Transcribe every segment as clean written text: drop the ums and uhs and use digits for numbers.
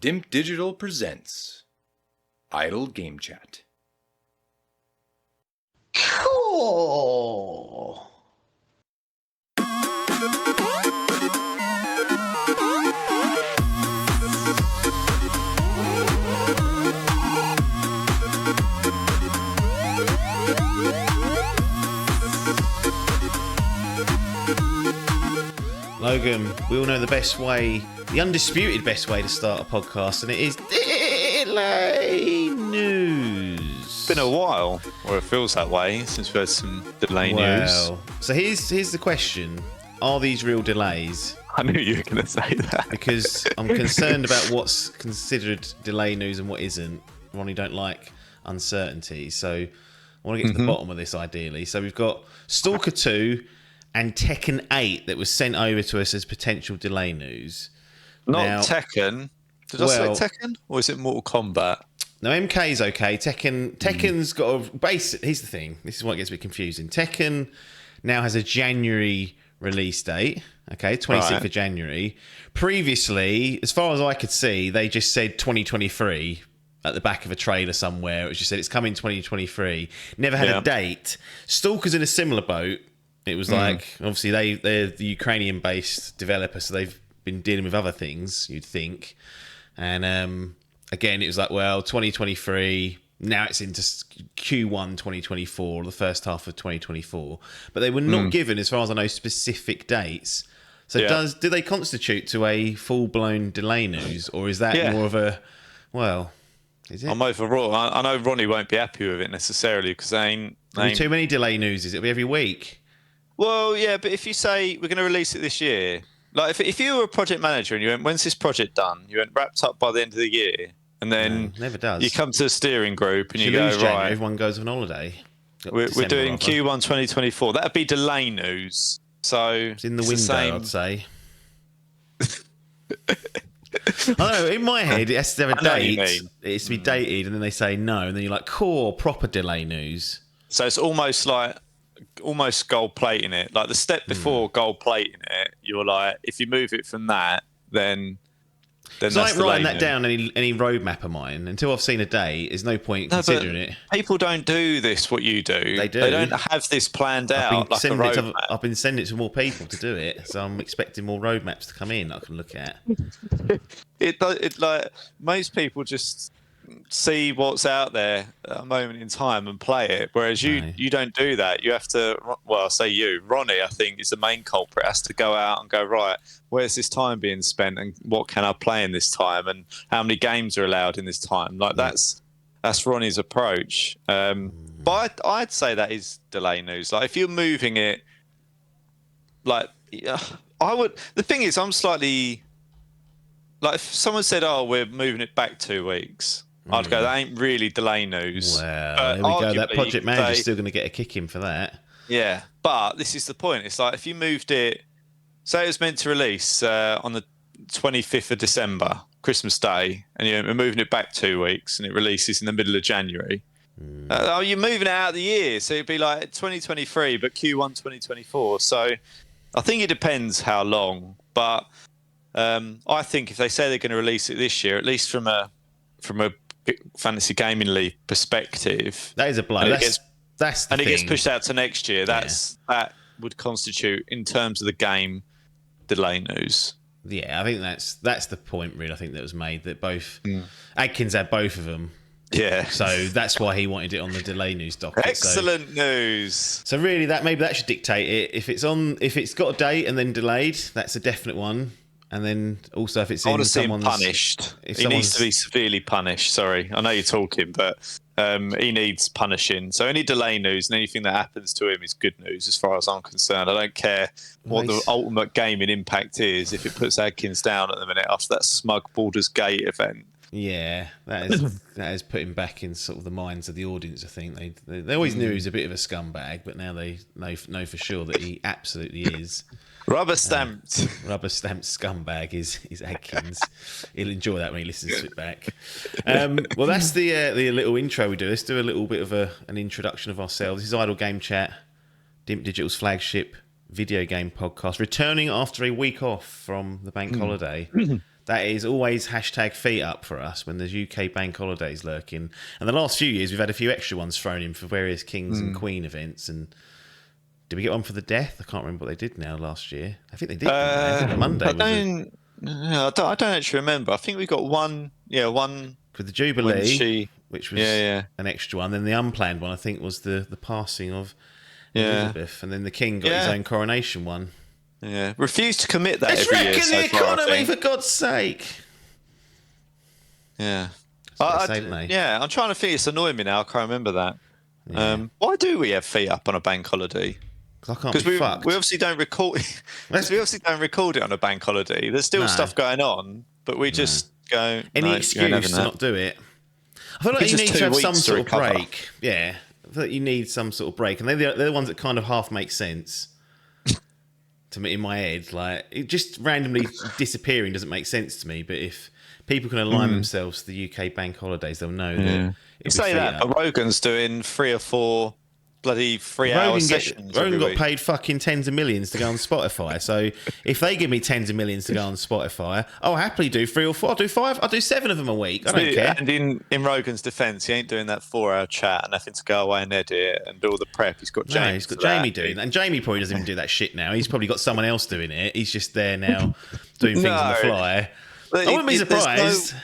Dimp Digital presents Idle Game Chat. Cool. Logan, we all know the best way, the undisputed best way to start a podcast, and it is delay news. It's been a while, or it feels that way, since we've had some delay news. So here's the question. Are these real delays? I knew you were going to say that. Because I'm concerned about what's considered delay news and what isn't. Ronnie don't like uncertainty, so I want to get to the bottom of this ideally. So we've got Stalker 2 and Tekken 8 that was sent over to us as potential delay news. Not Tekken. Did I say Tekken? Or is it Mortal Kombat? No, MK's okay. Tekken's got a basic. Here's the thing. This is what gets a bit confusing. Tekken now has a January release date. Okay, 26th of January. Previously, as far as I could see, they just said 2023 at the back of a trailer somewhere. It was just said it's coming 2023. Never had a date. Stalker's in a similar boat. It was like, obviously, they're the Ukrainian-based developer, so they've been dealing with other things, you'd think. And again, it was like, well, 2023, now it's into Q1 2024, or the first half of 2024. But they were not given, as far as I know, specific dates. So do they constitute to a full-blown delay news, or is that more of a, well, is it? I'm overall. I know Ronnie won't be happy with it necessarily, because they ain't too many delay news. It'll be every week. Well, yeah, but if you say we're going to release it this year, like if you were a project manager and you went, when's this project done? You went wrapped up by the end of the year, and then never does. You come to the steering group and you go, right, January, everyone goes on holiday. We're doing Q1 2024. That'd be delay news. So it's in the window, I'd say. I don't know. In my head, it has to have a date. It has to be dated, and then they say no, and then you're like, cool, proper delay news. So it's almost gold plating it. Like the step before gold plating it, you're like, if you move it from that, then it's like writing that down any roadmap of mine. Until I've seen a day, there's no point considering it. People don't do this. What you do, they do. They don't have this planned out like a roadmap. I've been sending it to more people to do it, so I'm expecting more roadmaps to come in that I can look at. It like most people just see what's out there at a moment in time and play it, whereas you don't do that. You have to, well, I say you, Ronnie, I think, is the main culprit, has to go out and go, right, where's this time being spent and what can I play in this time and how many games are allowed in this time. Like that's Ronnie's approach. But I'd say that is delay news. Like if you're moving it, like I would, the thing is, I'm slightly like, if someone said, oh, we're moving it back 2 weeks, I'd go, that ain't really delay news. Well, there we go. That project manager's still going to get a kick in for that. Yeah, but this is the point. It's like if you moved it, say it was meant to release on the 25th of December, Christmas Day, and you're moving it back 2 weeks, and it releases in the middle of January. You're moving it out of the year, so it'd be like 2023, but Q1 2024. So I think it depends how long, but I think if they say they're going to release it this year, at least from a Fantasy Gaming League perspective, that is a blow. That's the and it thing. gets pushed out to next year. That would constitute, in terms of the game, delay news. Yeah, I think that's the point really. I think that was made that both Adkins had both of them. Yeah, so that's why he wanted it on the delay news docket. Excellent news. So really, maybe that should dictate it. If it's got a date and then delayed, that's a definite one. And then also if it's I want to see him punished. He needs to be severely punished. Sorry, I know you're talking, but he needs punishing. So any delay news and anything that happens to him is good news as far as I'm concerned. I don't care what the ultimate gaming impact is if it puts Adkins down at the minute after that smug Baldur's Gate event. Yeah, that is putting back in sort of the minds of the audience. I think they always knew he was a bit of a scumbag, but now they know for sure that he absolutely is. Rubber stamped scumbag is Adkins. He'll enjoy that when he listens to it back. Well, that's the little intro we do. Let's do a little bit of an introduction of ourselves. This is Idle Game Chat, Dimp Digital's flagship video game podcast, returning after a week off from the bank holiday. That is always hashtag feet up for us when there's UK bank holidays lurking. And the last few years, we've had a few extra ones thrown in for various Kings and Queen events. And did we get one for the death? I can't remember what they did now last year. I think they did. I think Monday I don't actually remember. I think we got one. Yeah, one for the Jubilee, which was an extra one. Then the unplanned one, I think, was the passing of Elizabeth, and then the King got his own coronation one. Yeah, refuse to commit that It's every year. wrecking the economy, for God's sake. Yeah. I'm trying to think. It's annoying me now. I can't remember that. Yeah. Why do we have feet up on a bank holiday? Because we obviously don't record. Because we obviously don't record it on a bank holiday. There's still stuff going on, but we just go. Any excuse to not do it. I feel like you need to have some sort of break. Yeah, I feel like you need some sort of break, and they're the ones that kind of half make sense. To me, in my head, like it just randomly disappearing doesn't make sense to me. But if people can align themselves to the UK bank holidays, they'll know that. You say that, but Rogan's doing 3 or 4 bloody 3-hour sessions. Rogan got paid fucking tens of millions to go on Spotify. So if they give me tens of millions to go on Spotify, I'll happily do 3 or 4. I'll do 5. I'll do 7 of them a week. I don't care. And in Rogan's defence, he ain't doing that 4-hour chat and having to go away and edit and do all the prep. He's got Jamie. No, he's got Jamie doing that. And Jamie probably doesn't even do that shit now. He's probably got someone else doing it. He's just there now doing things on the fly. I wouldn't be surprised.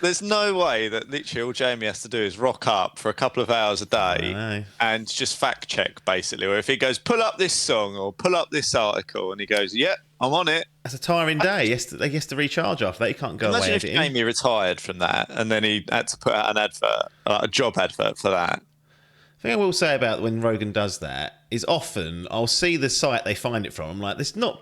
There's no way that literally all Jamie has to do is rock up for a couple of hours a day and just fact check, basically. Or if he goes, pull up this song or pull up this article, and he goes, yep, I'm on it. That's a tiring day. He has to recharge after that. He can't go away. Imagine if Jamie retired from that and then he had to put out an advert, a job advert for that. The thing I will say about when Rogan does that is often I'll see the site they find it from. I'm like, there's not...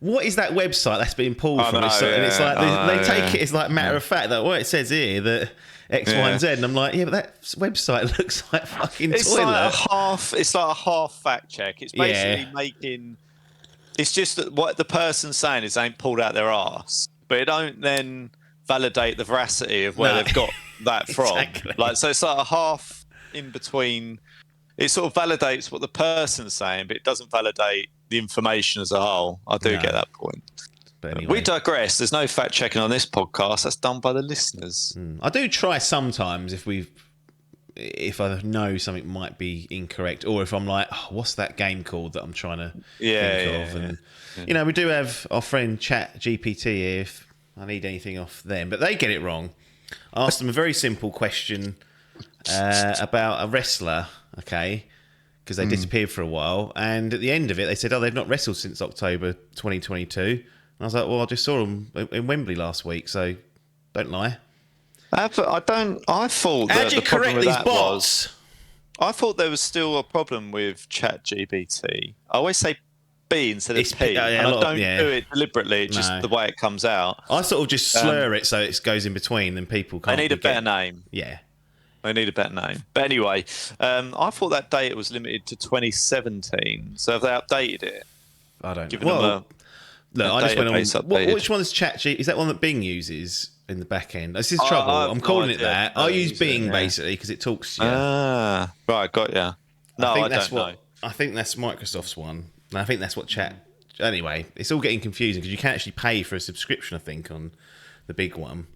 What is that website that's being pulled from? And it's like they take it as like matter of fact that it says here that X, Y, and Z, and I'm like, yeah, but that website looks like fucking toilet. It's like a half fact check. It's basically making. It's just that what the person's saying is they ain't pulled out their arse, but it don't then validate the veracity of where they've got that from. Exactly. Like, so it's like a half in between. It sort of validates what the person's saying, but it doesn't validate the information as a whole. I do get that point. But anyway. We digress. There's no fact checking on this podcast. That's done by the listeners. I do try sometimes if I know something might be incorrect, or if I'm like, what's that game called that I'm trying to think of? And you know, we do have our friend Chat GPT here if I need anything off them, but they get it wrong. I asked them a very simple question about a wrestler. Okay, because they disappeared for a while, and at the end of it, they said, "Oh, they've not wrestled since October 2022." And I was like, "Well, I just saw them in Wembley last week, so don't lie." I thought How'd you correct these bots? I thought there was still a problem with ChatGPT. I always say B instead of P, and I don't do it deliberately. It's just the way it comes out. I sort of just slur it so it goes in between, and people can't. I need a better name. Yeah. I need a better name. But anyway, I thought that date was limited to 2017. So have they updated it? I don't know. Look, I just went on. Which one's ChatGPT? Is that one that Bing uses in the back end? This is trouble. I'm calling it that. I use Bing basically because it talks to you. Right, got ya. No, I don't know. I think that's Microsoft's one. And I think that's what Chat... Anyway, it's all getting confusing because you can actually pay for a subscription, I think, on the big one.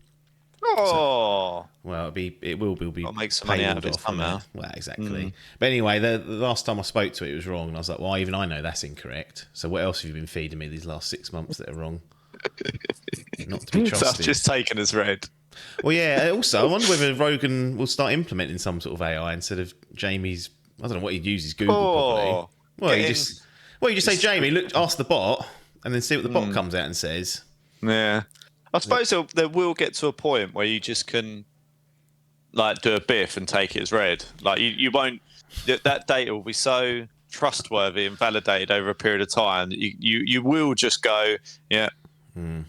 Oh, well, it will be. I'll make some money out of it somehow. Well, exactly. But anyway, the last time I spoke to it, it was wrong, and I was like, "Well, even I know that's incorrect. So what else have you been feeding me these last 6 months that are wrong? Not to be trusted." That's just taken as read. Well, yeah. Also, I wonder whether Rogan will start implementing some sort of AI instead of Jamie's. I don't know what he'd use. His Google probably. Well, you just say, "Jamie, look, ask the bot," and then see what the bot comes out and says. Yeah. I suppose there will get to a point where you just can like do a biff and take it as read. Like you won't. That data will be so trustworthy and validated over a period of time that you will just go, yeah. Well,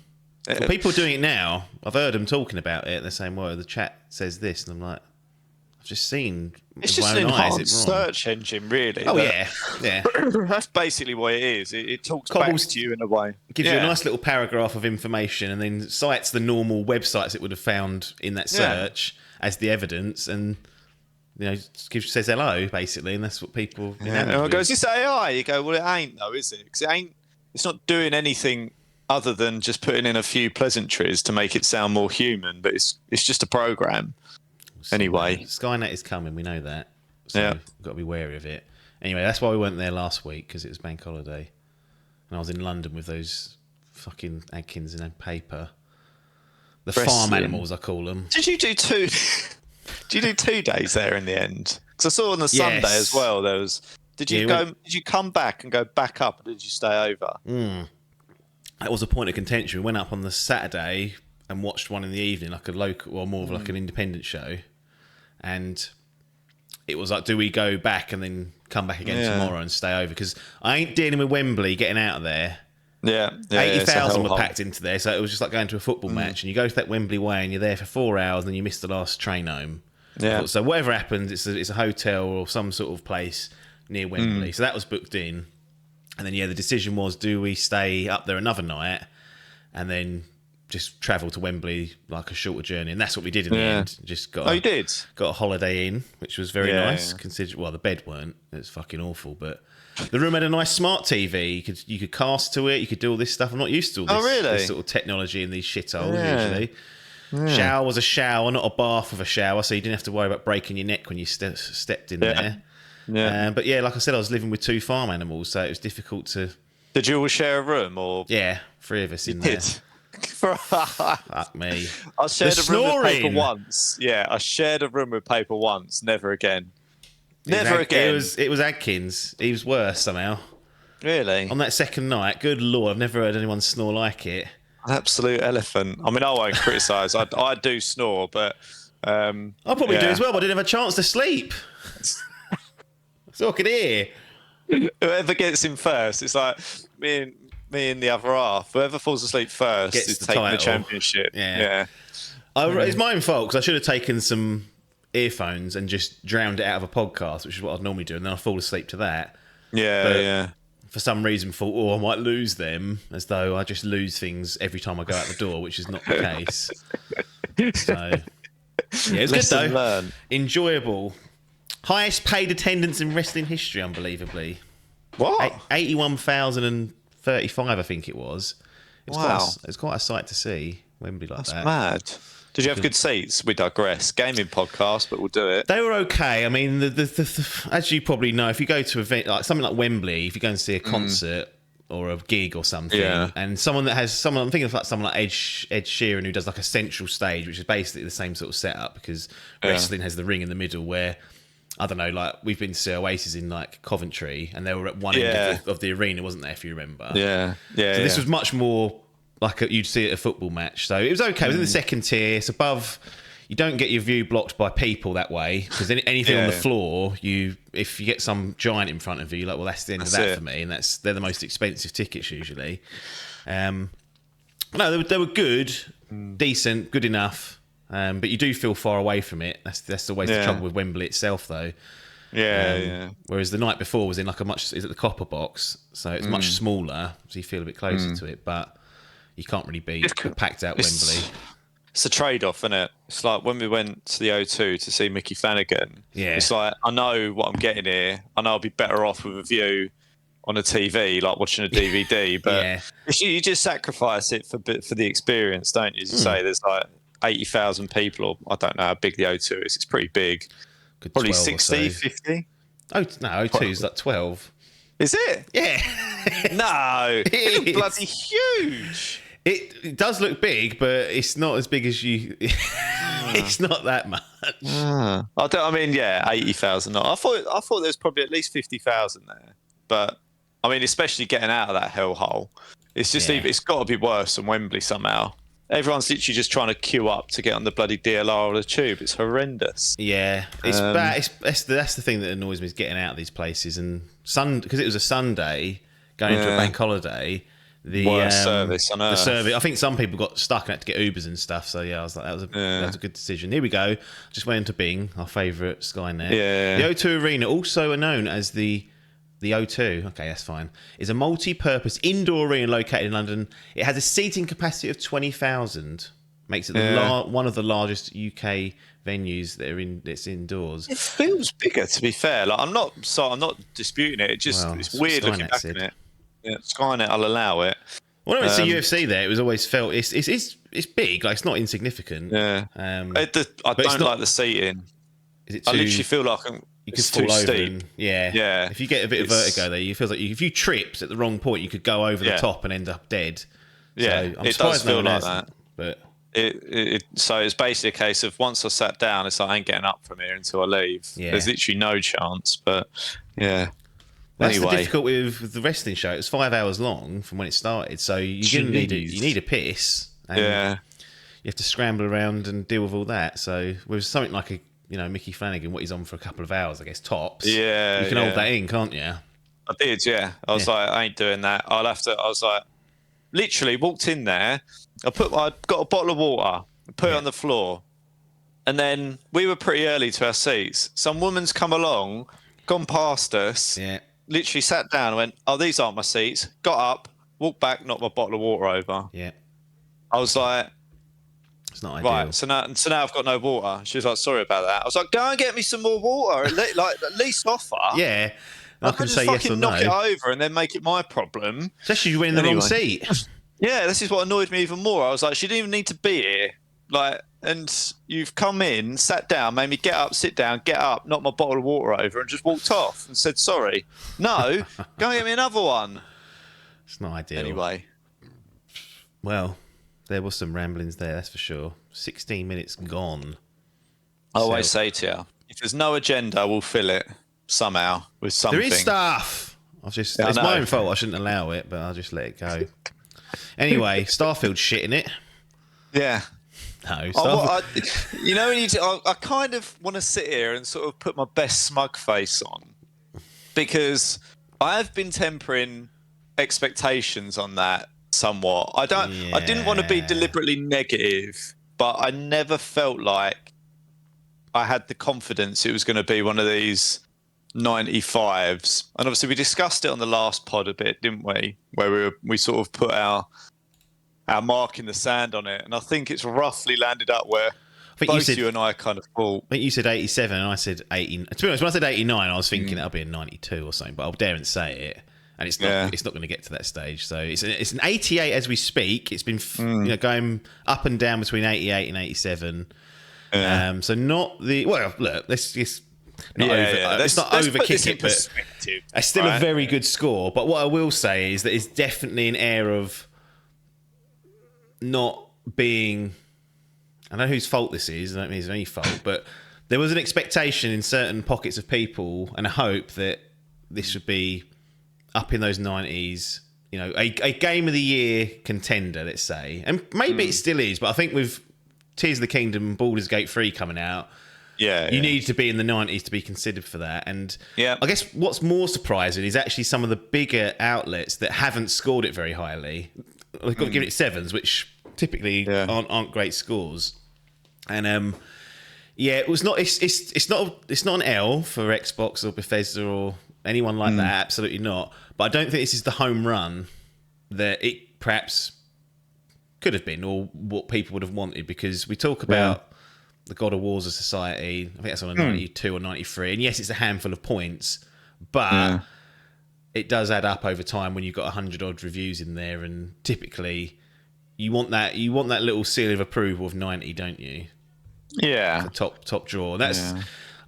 people doing it now. I've heard them talking about it. They're saying, "Well, the chat says this," and I'm like, "I've just seen." It's just an enhanced search engine, really. Oh, yeah. That's basically what it is. It talks back to you in a way. Gives you a nice little paragraph of information and then cites the normal websites it would have found in that search as the evidence and, you know, says hello, basically, and that's what people... And it goes, "Is this AI?" You go, "Well, it ain't, though, is it? Because it's not doing anything other than just putting in a few pleasantries to make it sound more human. But it's just a program. Anyway, Skynet is coming. We know that. So Yeah. we've got to be wary of it. Anyway, that's why we weren't there last week, because it was bank holiday, and I was in London with those fucking Adkins in paper. The farm animals, I call them. Did you do 2? Did you do 2 days there in the end? Because I saw on the Sunday as well. There was. Did you go? Did you come back and go back up, or did you stay over? That was a point of contention. We went up on the Saturday and watched one in the evening, like a local, or more of like an independent show, and it was like, do we go back and then come back again tomorrow and stay over? Because I ain't dealing with Wembley getting out of there. Yeah, 80,000 were packed into there, so it was just like going to a football match, and you go to that Wembley way and you're there for 4 hours, and then you miss the last train home. Yeah. So whatever happens, it's a hotel or some sort of place near Wembley. So that was booked in, and then the decision was, do we stay up there another night and then just travel to Wembley, like a shorter journey? And that's what we did in the end. Just got you did? Got a holiday in, which was very nice. Well, the bed weren't. It was fucking awful, but the room had a nice smart TV. You could cast to it. You could do all this stuff. I'm not used to all this sort of technology in these shitholes usually. Yeah. Shower was a shower, not a bath of a shower, so you didn't have to worry about breaking your neck when you stepped in there. Yeah. But yeah, like I said, I was living with 2 farm animals, so it was difficult to... Did you all share a room, or...? Yeah, 3 of us in there. Fuck me. I shared a room with paper once. Yeah, I shared a room with paper once. Never again. Never again. It was Adkins. He was worse somehow. Really? On that second night, good lord, I've never heard anyone snore like it. An absolute elephant. I mean, I won't criticise. I do snore, but... I probably do as well, but I didn't have a chance to sleep. So I could hear. Whoever gets in first, it's like me and the other half. Whoever falls asleep first is taking the championship. Yeah. It's my own fault, because I should have taken some earphones and just drowned it out of a podcast, which is what I'd normally do, and then I'd fall asleep to that. Yeah. For some reason, thought, I might lose them, as though I just lose things every time I go out the door, which is not the case. So, yeah, it was good though. Learn. Enjoyable. Highest paid attendance in wrestling history, unbelievably. What? 81,035, I think it was. It's quite a sight to see, Wembley like that. That's mad. Did you have good seats? We digress. Gaming podcast, but we'll do it. They were okay. I mean, as you probably know, if you go to an event like something like Wembley, if you go and see a concert or a gig or something, and I'm thinking of like someone like Ed Sheeran, who does like a central stage, which is basically the same sort of setup, because wrestling has the ring in the middle where, I don't know, like we've been to see Oasis in like Coventry, and they were at one end of the arena, wasn't there, if you remember? Yeah. So this was much more like you'd see at a football match. So it was okay. It was in the second tier. It's above. You don't get your view blocked by people that way, because anything on the floor, if you get some giant in front of you, you're like, well, that's the end of that for me, and they're the most expensive tickets usually. No, they were good, decent, good enough, but you do feel far away from it. That's always the trouble with Wembley itself, though. Whereas the night before was in like is at the Copper Box, so it's much smaller, so you feel a bit closer to it, but you can't really beat packed out Wembley. It's a trade-off, isn't it? It's like when we went to the O2 to see Mickey Flanagan. Yeah. It's like, I know what I'm getting here. I know I'll be better off with a view on a TV, like watching a DVD. But you just sacrifice it for the experience, don't you? As you say, there's like 80,000 people, or I don't know how big the O2 is. It's pretty big. Probably 60, 50. Oh, no, O2 is like 12. Is it? Yeah. No. It's bloody huge. It does look big, but it's not as big as you. It's not that much. I mean, 80,000. I thought there was probably at least 50,000 there. But I mean, especially getting out of that hellhole, it's just it's got to be worse than Wembley somehow. Everyone's literally just trying to queue up to get on the bloody DLR or the tube. It's horrendous. Yeah, it's bad. That's the thing that annoys me, is getting out of these places, and because it was a Sunday going into a bank holiday. The worst service on earth. The service. I think some people got stuck and had to get Ubers and stuff. So I was like, that was a good decision. Here we go. Just went into Bing, our favourite Skynet. Yeah. The O2 Arena, also known as the O2. Okay, that's fine. Is a multi-purpose indoor arena located in London. It has a seating capacity of 20,000. Makes it one of the largest UK venues that's indoors. It feels bigger, to be fair. Like I'm not disputing it. It's weird looking back on it. Yeah, Skynet, I'll allow it. When I went to UFC, there it was always felt it's big, like it's not insignificant. Yeah, I don't like the seating. Is it too, I literally feel like you could it's fall too over steep. and yeah. If you get a bit of vertigo there, you feel like if you tripped at the wrong point, you could go over the top and end up dead. Yeah, so I'm it does feel like that. But so it's basically a case of once I sat down, it's like I ain't getting up from here until I leave. Yeah. There's literally no chance. But yeah. That's anyway. the difficulty with the wrestling show. It was 5 hours long from when it started, so you need a piss. And you have to scramble around and deal with all that. So with something like a Mickey Flanagan, what he's on for a couple of hours, I guess tops. Yeah, you can hold that in, can't you? I did. Yeah, I was like, I ain't doing that. I'll have to. I was like, literally walked in there. I got a bottle of water, put it on the floor, and then we were pretty early to our seats. Some woman's come along, gone past us, literally sat down and went, "Oh, these aren't my seats." Got up, walked back, knocked my bottle of water over. Yeah. I was like, it's not ideal. Right, so now I've got no water. She was like, "Sorry about that." I was like, "Go and get me some more water. At least offer." Yeah. I can say yes or no. Knock it over and then make it my problem. Especially you were in the wrong seat. Yeah, this is what annoyed me even more. I was like, she didn't even need to be here. Like, and you've come in, sat down, made me get up, sit down, get up, knocked my bottle of water over, and just walked off and said sorry. No, go and get me another one. It's not ideal. Anyway. Well, there was some ramblings there, that's for sure. 16 minutes gone. I always say to you, if there's no agenda, we'll fill it somehow with something. There is stuff. It's my own fault. I shouldn't allow it, but I'll just let it go. Anyway, Starfield shit in it. Yeah. No, I kind of want to sit here and sort of put my best smug face on because I have been tempering expectations on that somewhat. I didn't want to be deliberately negative, but I never felt like I had the confidence it was going to be one of these 95s. And obviously we discussed it on the last pod a bit, didn't we? Where we sort of put our mark in the sand on it. And I think it's roughly landed up where both you and I kind of thought. I think you said 87 and I said 80. To be honest, when I said 89, I was thinking that'll be a 92 or something, but I'll dare and say it. And it's not going to get to that stage. So it's an 88 as we speak. It's been going up and down between 88 and 87. Yeah. So not the... Well, look, let's just... It's not overkick it, but it's still a very good score. But what I will say is that it's definitely an air of not being... I don't know whose fault this is. I don't mean it's any fault, but there was an expectation in certain pockets of people and a hope that this would be up in those 90s. A game of the year contender, let's say, and maybe it still is. But I think with Tears of the Kingdom and Baldur's Gate 3 coming out. You need to be in the 90s to be considered for that. And I guess what's more surprising is actually some of the bigger outlets that haven't scored it very highly. They've got to give it 7s, which typically aren't great scores. And it was not. It's not an L for Xbox or Bethesda or anyone like that. Absolutely not. But I don't think this is the home run that it perhaps could have been, or what people would have wanted, because we talk about the God of Wars of Society. I think that's on a 92 or 93. And yes, it's a handful of points, but it does add up over time when you've got 100 odd reviews in there. And typically you want that little seal of approval of 90, don't you? Yeah. The top draw.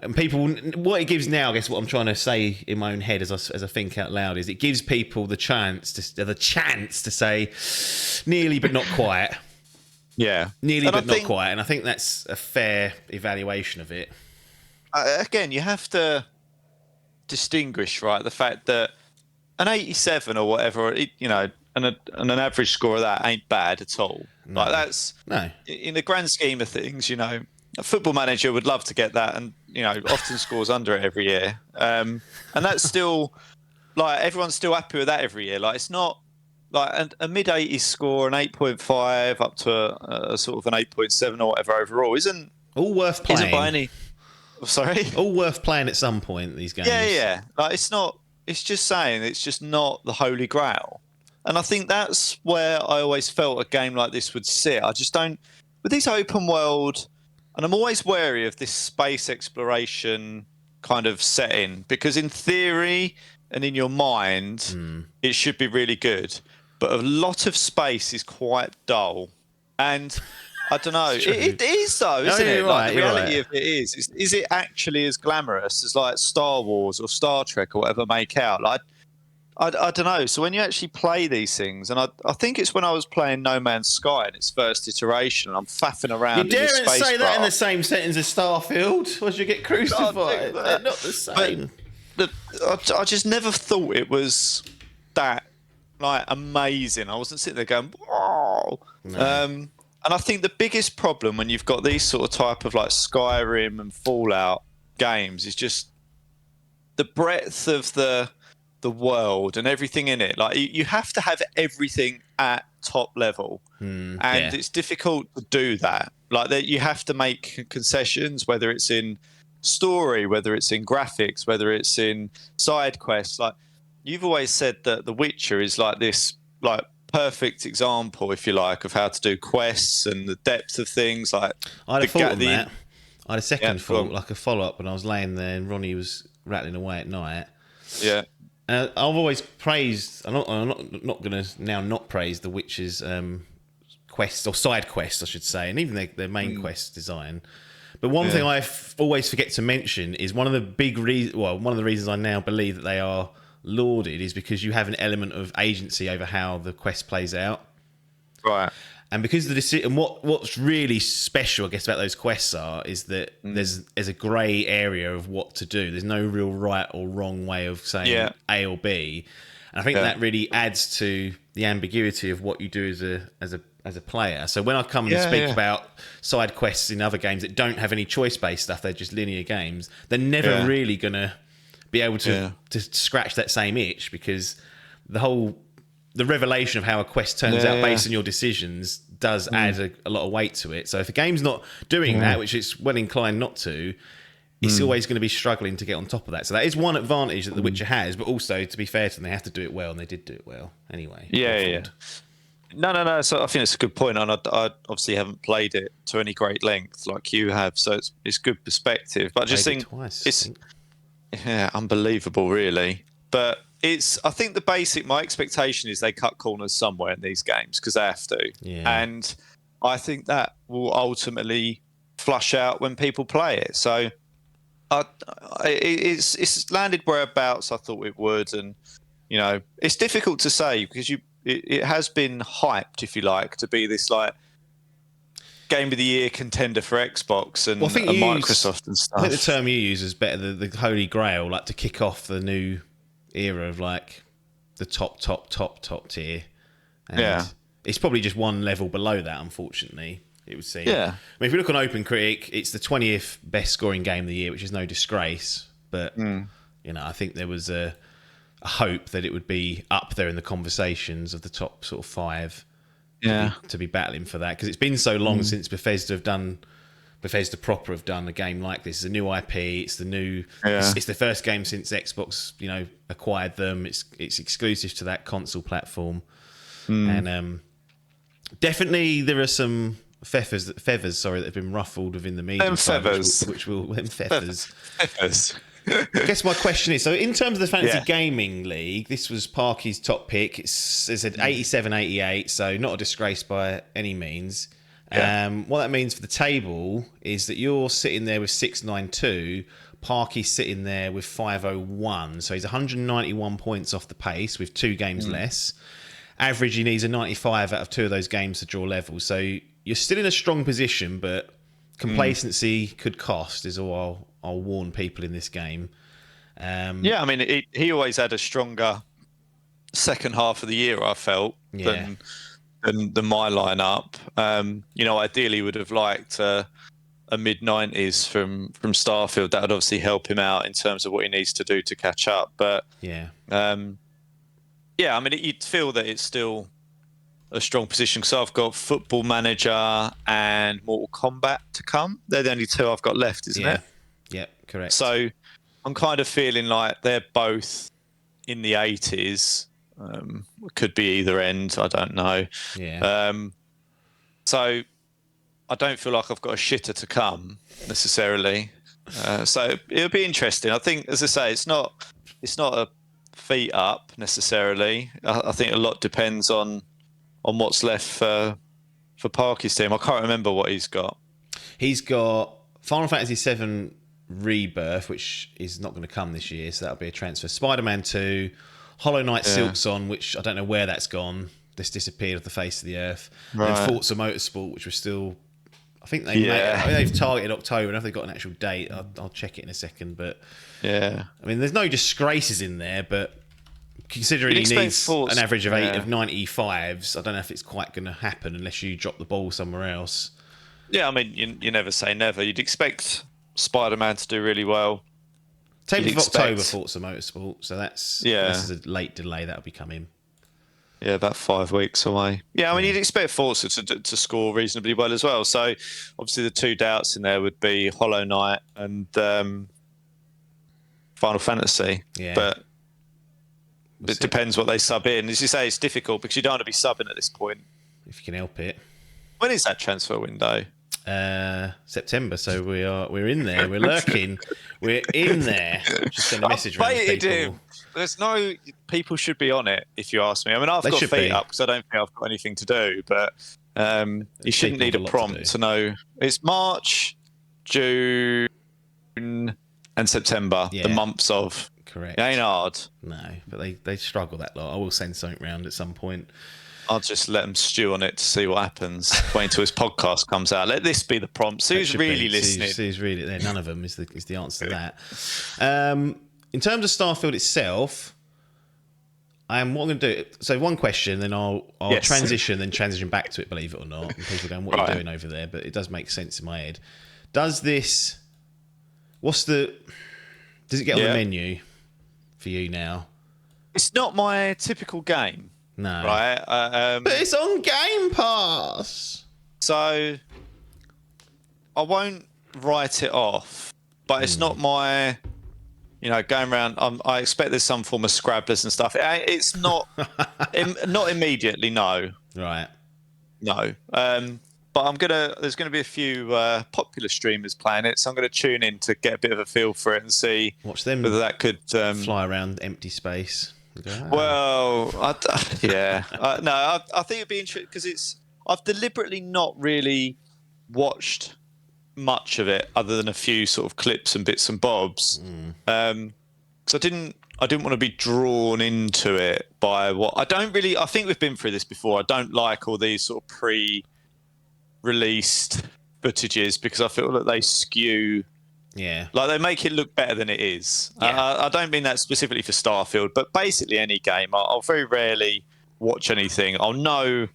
And people, what it gives now, I guess what I'm trying to say in my own head as I think out loud is it gives people the chance to say nearly but not quite. Yeah. Nearly but not quite. And I think that's a fair evaluation of it. Again, you have to distinguish, right, the fact that an 87 or whatever, and an average score of that ain't bad at all. No. Like that's in the grand scheme of things, a football manager would love to get that, and often scores under it every year. And that's still like everyone's still happy with that every year. Like it's not like a mid 80s score, an 8.5 up to a sort of an 8.7 or whatever overall isn't all worth playing. Isn't by any. Sorry, all worth playing at some point. These games. Yeah. Like it's not. It's just saying it's just not the holy grail. And I think that's where I always felt a game like this would sit. I just don't... With these open world... And I'm always wary of this space exploration kind of setting. Because in theory and in your mind, it should be really good. but a lot of space is quite dull. And I don't know. It is though, isn't it? Like the reality of it is it actually as glamorous as like Star Wars or Star Trek or whatever make out? Like I don't know. So when you actually play these things, and I think it's when I was playing No Man's Sky in its first iteration, and I'm faffing around. You daren't say that in the same sentence as Starfield. Once you get crucified, they're not the same. I just never thought it was that like amazing. I wasn't sitting there going, "Wow." No. And I think the biggest problem when you've got these sort of type of like Skyrim and Fallout games is just the breadth of the world and everything in it. Like you have to have everything at top level, and it's difficult to do that. Like that, you have to make concessions, whether it's in story, whether it's in graphics, whether it's in side quests. Like you've always said that The Witcher is like this, like perfect example, if you like, of how to do quests and the depth of things. Like I'd have thought on that. I had a second thought, like a follow up, when I was laying there and Ronnie was rattling away at night. Yeah. I've always praised. I'm not going to now not praise The Witcher's quests, or side quests, I should say, and even their main quest design. But one thing I always forget to mention is one of the one of the reasons I now believe that they are lauded is because you have an element of agency over how the quest plays out. Right. And because what's really special, I guess, about those quests is that there's a grey area of what to do. There's no real right or wrong way of saying A or B, and I think that really adds to the ambiguity of what you do as a player. So when I come and speak about side quests in other games that don't have any choice-based stuff, they're just linear games, they're never really gonna be able to scratch that same itch, because the revelation of how a quest turns out based on your decisions does add a lot of weight to it. So if a game's not doing that, which it's well inclined not to, it's always going to be struggling to get on top of that. So that is one advantage that The Witcher has, but also, to be fair to them, they have to do it well, and they did do it well anyway. No. So I think it's a good point, and I obviously haven't played it to any great length like you have, so it's good perspective. But I just think it's unbelievable, really. But I think my expectation is they cut corners somewhere in these games, because they have to. Yeah. And I think that will ultimately flush out when people play it. So it's landed whereabouts I thought it would. And, it's difficult to say, because it has been hyped, if you like, to be this like Game of the Year contender for Xbox and Microsoft and stuff. I think the term you use is better, the Holy Grail, like to kick off the new era of like the top tier, and it's probably just one level below that, unfortunately, it would seem. I mean, if you look on OpenCritic, it's the 20th best scoring game of the year, which is no disgrace, but I think there was a hope that it would be up there in the conversations of the top sort of 5 to be battling for that, because it's been so long since Bethesda proper have done a game like this. It's a new IP. It's the new. It's the first game since Xbox, acquired them. It's exclusive to that console platform, and definitely there are some feathers that have been ruffled within the media. Feathers. Feathers. I guess my question is, so in terms of the Fantasy Gaming League, this was Parky's top pick. It said 87-88, so not a disgrace by any means. What that means for the table is that you're sitting there with 692, Parky's sitting there with 501, so he's 191 points off the pace with 2 games less. Average, he needs a 95 out of 2 of those games to draw level, so you're still in a strong position, but complacency could cost, is all I'll warn people in this game. I mean, he always had a stronger second half of the year, I felt, than my lineup. Ideally would have liked a mid-90s from Starfield. That would obviously help him out in terms of what he needs to do to catch up. But I mean, you'd feel that it's still a strong position, because I've got Football Manager and Mortal Kombat to come. They're the only 2 I've got left, isn't it? Yeah, correct. So I'm kind of feeling like they're both in the 80s. Could be either end, I don't know. So I don't feel like I've got a shitter to come necessarily. So it'll be interesting. I think, as I say, it's not feet up necessarily. I think a lot depends on what's left for Parky's team. I can't remember what he's got. He's got Final Fantasy VII Rebirth, which is not going to come this year, so that'll be a transfer. Spider-Man 2, Hollow Knight Silksong, which I don't know where that's gone. This disappeared off the face of the earth. Right. And Forza Motorsport, which was still... I think they've targeted October. I don't know if they've got an actual date. I'll check it in a second. But yeah, I mean, there's no disgraces in there, but considering he needs an average of 8 of 95s, I don't know if it's quite going to happen unless you drop the ball somewhere else. Yeah, I mean, you never say never. You'd expect Spider-Man to do really well. 10th of October, Forza Motorsport. So this is a late delay. That'll be coming. Yeah, about 5 weeks away. Yeah, I mean, you'd expect Forza to score reasonably well as well. So, obviously, the two doubts in there would be Hollow Knight and Final Fantasy. Yeah. But it depends what they sub in. As you say, it's difficult because you don't want to be subbing at this point. If you can help it. When is that transfer window? September. So we're in there. We're lurking. We're in there. Just send a message around to people. There's no... People should be on it, if you ask me. I mean, I've got feet up because I don't think I've got anything to do, but you shouldn't need a prompt to know. It's March, June, and September, the months of... Correct. It ain't hard. No, but they struggle that lot. I will send something round at some point. I'll just let them stew on it to see what happens. Wait until his podcast comes out. Let this be the prompt. Who's really listening? Who's really there? None of them is the answer to that. In terms of Starfield itself, what I'm going to do. So one question, then I'll transition back to it. Believe it or not, and people going, "What are you doing over there?" But it does make sense in my head. Does it get on the menu for you now? It's not my typical game. No. Right. But it's on Game Pass. So I won't write it off, but it's not my, going around. I expect there's some form of Scrabblers and stuff. It's not, not immediately. No. Right. No. But there's going to be a few popular streamers playing it, so I'm going to tune in to get a bit of a feel for it and see whether that could fly around empty space. Well, I think it'd be interesting because I've deliberately not really watched much of it other than a few sort of clips and bits and bobs. So I didn't want to be drawn into it by what I think we've been through this before. I don't like all these sort of pre-released footages because I feel that they skew. Yeah, like they make it look better than it is. I don't mean that specifically for Starfield, but basically any game. I'll very rarely watch anything. I'll know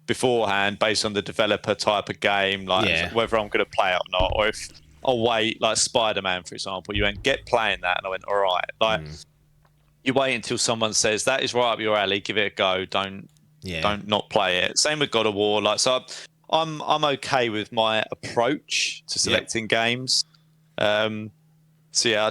beforehand based on the developer type of game, like whether I'm going to play it or not, or if I'll wait. Like Spider-Man, for example, you went get playing that, and I went all right. Like you wait until someone says that is right up your alley, give it a go. Don't not play it. Same with God of War. Like so, I'm okay with my approach to selecting games. So yeah,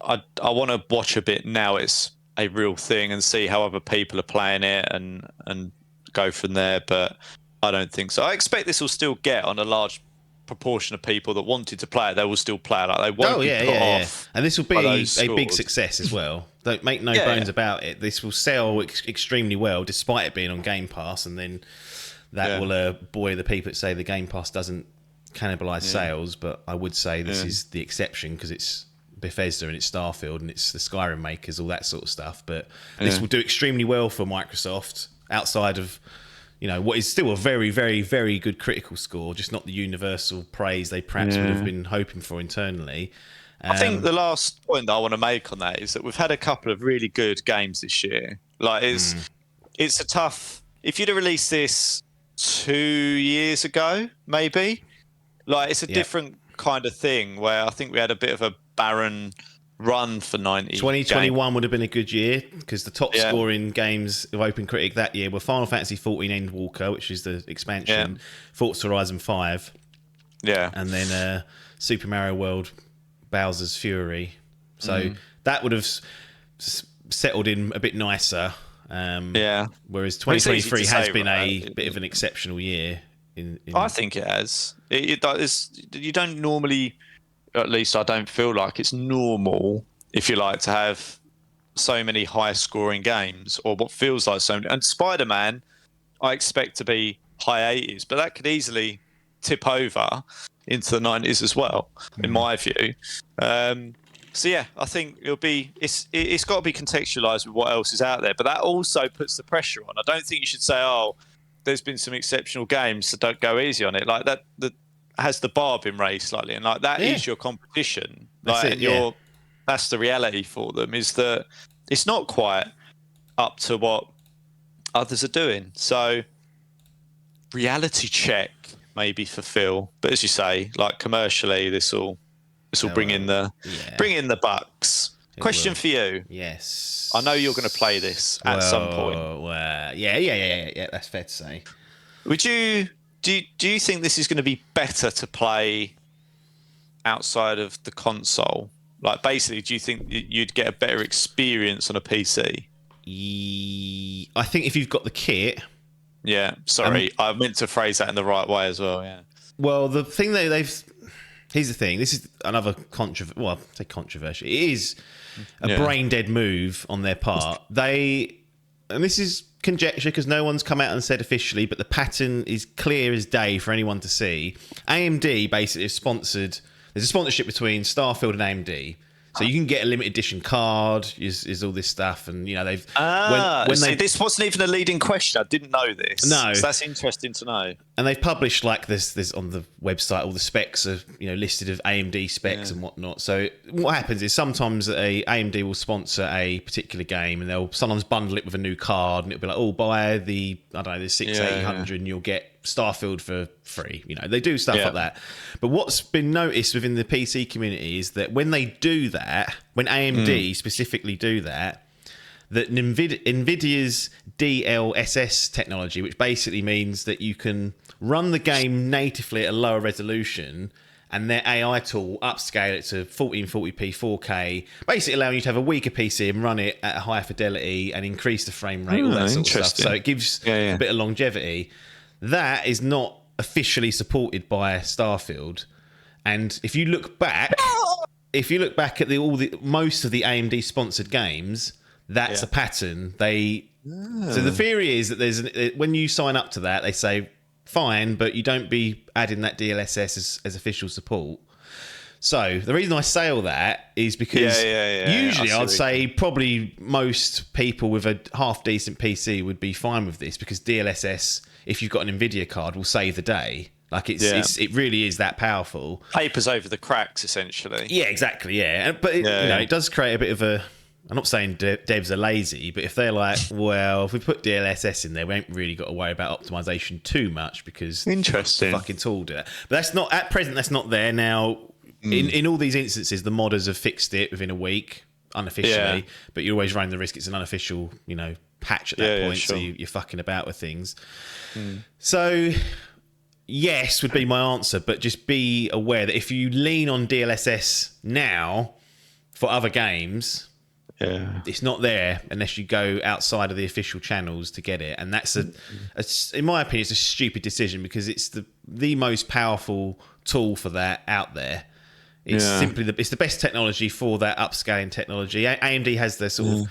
I want to watch a bit now it's a real thing and see how other people are playing it and go from there, but I don't think so. I expect this will still get on a large proportion of people that wanted to play it. They will still play it. Like they won't be put off. And this will be a big success as well. Don't make no bones about it. This will sell extremely well despite it being on Game Pass, and then that will buoy the people that say the Game Pass doesn't cannibalize sales, but I would say this is the exception because it's Bethesda and it's Starfield and it's the Skyrim makers, all that sort of stuff. But this will do extremely well for Microsoft outside of what is still a very, very, very good critical score, just not the universal praise they perhaps would have been hoping for internally. I think the last point that I want to make on that is that we've had a couple of really good games this year. Like it's a tough. If you'd have released this 2 years ago, maybe. Like it's a different kind of thing where I think we had a bit of a barren run for 90. 2021 would have been a good year because the top scoring games of Open Critic that year were Final Fantasy XIV Endwalker, which is the expansion, Forza Horizon 5, and then Super Mario World Bowser's Fury. So that would have settled in a bit nicer. Whereas 2023 has been a bit of an exceptional year. I think it has. You don't normally, at least I don't feel like it's normal, if you like, to have so many high-scoring games, or what feels like so many. And Spider-Man, I expect to be high 80s, but that could easily tip over into the 90s as well, in my view. So yeah, I think it's got to be contextualized with what else is out there, but that also puts the pressure on. I don't think you should say, oh, there's been some exceptional games, so don't go easy on it. Like that has the bar been raised slightly, and like that is your competition. That's the reality for them, is that it's not quite up to what others are doing. So reality check maybe for Phil, but as you say, like commercially, this will bring in the bucks. Question for you. Yes. I know you're going to play this at some point. Yeah. That's fair to say. Would you do you think this is going to be better to play outside of the console? Like, basically, do you think you'd get a better experience on a PC? I think if you've got the kit. Yeah, sorry, I meant to phrase that in the right way as well. Yeah. Well, the thing that here's the thing. This is another controversial. It is a brain dead move on their part. And this is conjecture because no one's come out and said officially, but the pattern is clear as day for anyone to see. AMD basically is sponsored. There's a sponsorship between Starfield and AMD. So you can get a limited edition card, is all this stuff, and they've. This wasn't even a leading question. I didn't know this. No, so that's interesting to know. And they've published like this on the website. All the specs are listed of AMD specs and whatnot. So what happens is sometimes AMD will sponsor a particular game, and they'll sometimes bundle it with a new card, and it'll be like, oh, buy the 680 and you'll get Starfield for free. They do stuff like that. But what's been noticed within the PC community is that when they do that, when AMD specifically do that NVIDIA's DLSS technology, which basically means that you can run the game natively at a lower resolution, and their AI tool upscale it to 1440p 4K, basically allowing you to have a weaker PC and run it at a higher fidelity and increase the frame rate, all that sort of stuff. So it gives a bit of longevity. That is not officially supported by Starfield. And if you look back at most of the AMD sponsored games, that's a pattern. So the theory is that when you sign up to that, they say fine, but you don't be adding that DLSS as official support. So the reason I say all that is because usually I'd say probably most people with a half decent PC would be fine with this, because DLSS, if you've got an NVIDIA card, will save the day. Like it really is that powerful. Papers over the cracks, essentially. Yeah, exactly. Yeah, but it does create a bit of a. I'm not saying devs are lazy, but if they're like, well, if we put DLSS in there, we ain't really got to worry about optimization too much because the fucking tool do that. But that's not at present. That's not there now. In all these instances, the modders have fixed it within a week unofficially, but you're always running the risk it's an unofficial, patch at that point. Sure. So you're fucking about with things. So yes would be my answer, but just be aware that if you lean on DLSS now for other games, it's not there unless you go outside of the official channels to get it, and that's in my opinion, it's a stupid decision because it's the most powerful tool for that out there. It's simply it's the best technology for that upscaling technology. AMD has the sort of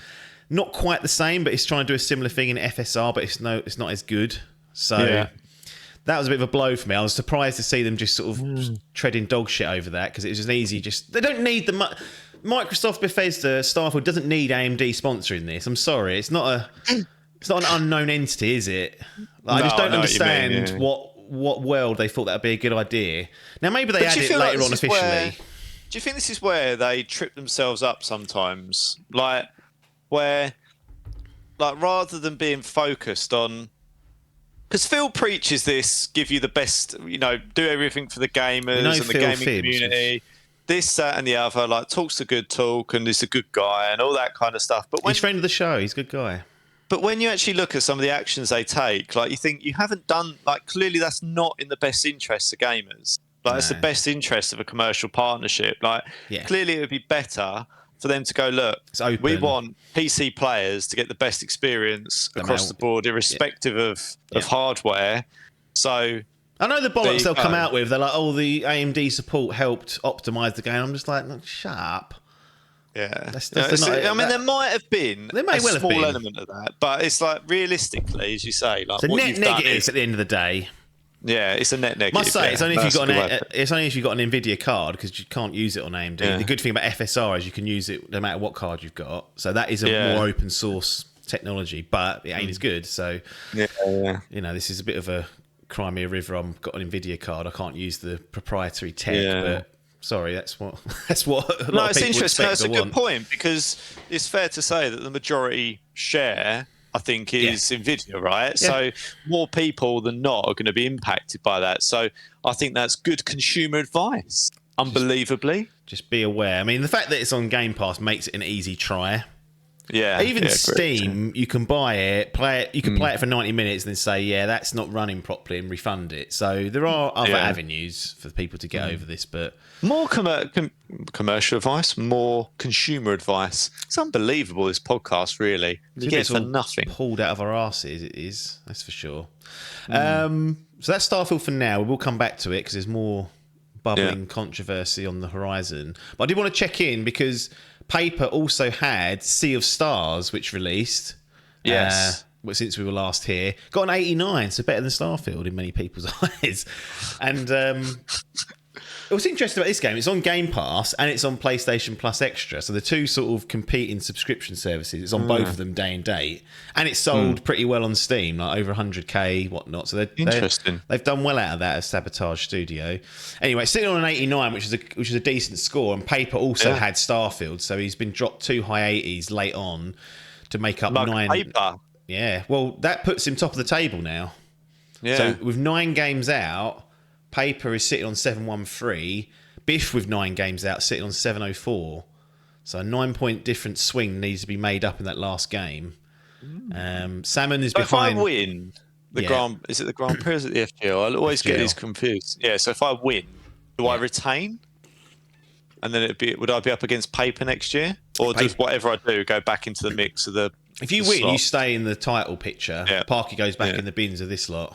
not quite the same, but it's trying to do a similar thing in FSR, but it's not as good. So that was a bit of a blow for me. I was surprised to see them just sort of treading dog shit over that, because it was just easy. They don't need the Microsoft Bethesda Starfield doesn't need AMD sponsoring this. I'm sorry, it's not an unknown entity, is it? I just don't understand what world they thought that would be a good idea. Now maybe they add it later on officially. Do you think this is where they trip themselves up sometimes? Like rather than being focused on, because Phil preaches this, give you the best, do everything for the gamers and the gaming community. This, that, and the other, like talks a good talk and is a good guy and all that kind of stuff. But he's friend of the show. He's a good guy. But when you actually look at some of the actions they take, like you think you haven't done, like clearly that's not in the best interest of gamers. Like it's the best interest of a commercial partnership. Like clearly it would be better for them to go, look, we want PC players to get the best experience across the board, irrespective of hardware. So I know the bollocks they'll come out with. They're like, oh, the AMD support helped optimize the game. I'm just like, shut up. Yeah. I mean, there might have been there may a well have small been. element of that, but it's like realistically, as you say, like So what net you've done negatives is, at the end of the day. yeah, it's a net negative. Must say, yeah. it's only if That's you've a got good way it's only if you've got an Nvidia card because you can't use it on AMD. Yeah. The good thing about FSR is you can use it no matter what card you've got. So that is a Yeah. more open source technology, but it ain't as good. So yeah. this is a bit of a Crimea River. I've got an Nvidia card. I can't use the proprietary tech, Yeah. but sorry, that's what a lot of No, it's people interesting. expect That's or a good want. point because it's fair to say that the majority share, I think, is Nvidia, right? Yeah. So more people than not are going to be impacted by that. So I think that's good consumer advice. Unbelievably. Just be aware. I mean, the fact that it's on Game Pass makes it an easy try. Yeah. Even yeah, Steam, you can buy it, play it. You can play it for 90 minutes, and then say, "Yeah, that's not running properly," and refund it. So there are other avenues for people to get over this, but more commercial advice, more consumer advice. It's unbelievable, this podcast, really. You get it for nothing. Pulled out of our arses, it is. That's for sure. So that's Starfield for now. We will come back to it because there's more bubbling controversy on the horizon. But I did want to check in because Paper also had Sea of Stars, which released. Yes. Since we were last here, got an 89, so better than Starfield in many people's eyes. And what's interesting about this game, it's on Game Pass and it's on PlayStation Plus Extra. So the two sort of competing subscription services. It's on both of them day and date. And it's sold pretty well on Steam, like over 100k, whatnot. So they've done well out of that as Sabotage Studio. Anyway, it's sitting on an 89, which is a decent score. And Paper also had Starfield, so he's been dropped 2 high 80s late on to make up 9. Paper. Yeah, well, that puts him top of the table now. Yeah. So with 9 games out, Paper is sitting on 713. Biff with 9 games out, sitting on 704. So a 9-point difference swing needs to be made up in that last game. Salmon is behind. If I win the Grand, is it the Grand Prix or is it the FGL? I always get these confused. Yeah. So if I win, do I retain? And then would I be up against Paper next year, or does whatever I do go back into the mix of the? If you win, slot? you stay in the title picture. Yeah. Parky goes back in the bins of this lot.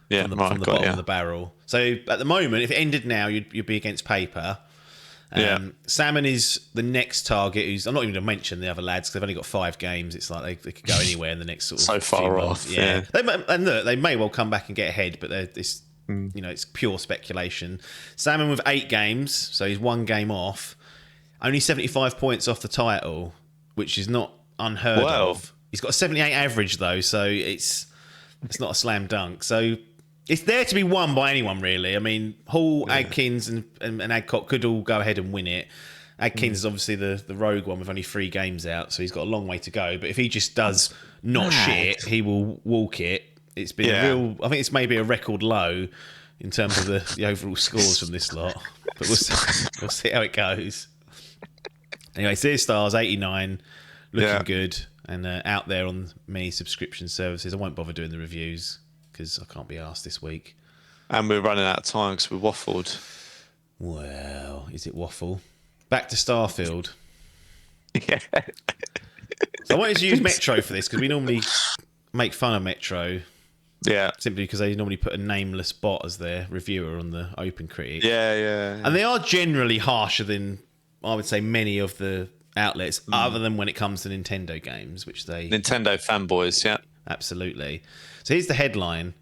Yeah, from the bottom of the barrel. So at the moment, if it ended now, you'd be against Paper. Salmon is the next target. I'm not even going to mention the other lads because they've only got 5 games. It's like they could go anywhere in the next sort of so far few off. months. Yeah. And look, they may well come back and get ahead, but it's it's pure speculation. Salmon with 8 games, so he's 1 game off. Only 75 points off the title, which is not unheard of. He's got a 78 average though, so it's not a slam dunk. So it's there to be won by anyone, really. I mean, Hall, Adkins, and Adcock could all go ahead and win it. Adkins is obviously the rogue one with only 3 games out, so he's got a long way to go. But if he just does shit, he will walk it. It's been real. I think it's maybe a record low in terms of the overall scores from this lot. But we'll see how it goes. Anyway, Sea of Stars 89, looking good, and out there on many subscription services. I won't bother doing the reviews because I can't be asked this week. And we're running out of time because we waffled. Well, is it waffle? Back to Starfield. Yeah. So I wanted to use Metro for this because we normally make fun of Metro. Yeah. Simply because they normally put a nameless bot as their reviewer on the Open Critic. Yeah. And they are generally harsher than, I would say, many of the outlets, other than when it comes to Nintendo games, which they... Nintendo fanboys, yeah. Absolutely. So here's the headline.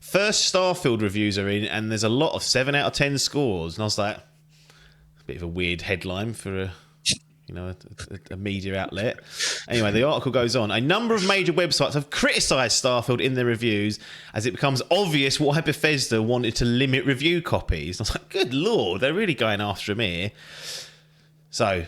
First Starfield reviews are in, and there's a lot of 7 out of 10 scores. And I was like, a bit of a weird headline for a media outlet. Anyway, the article goes on. A number of major websites have criticised Starfield in their reviews as it becomes obvious why Bethesda wanted to limit review copies. And I was like, good lord, they're really going after him here. So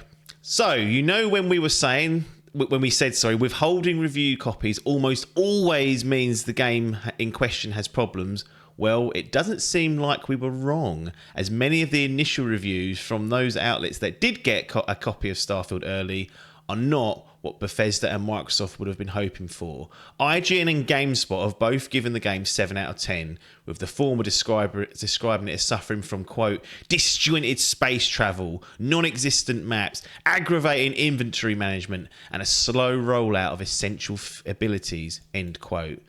when we said withholding review copies almost always means the game in question has problems. Well, it doesn't seem like we were wrong, as many of the initial reviews from those outlets that did get a copy of Starfield early are not what Bethesda and Microsoft would have been hoping for. IGN and GameSpot have both given the game 7 out of 10, with the former describing it as suffering from, quote, disjointed space travel, non-existent maps, aggravating inventory management, and a slow rollout of essential abilities, end quote.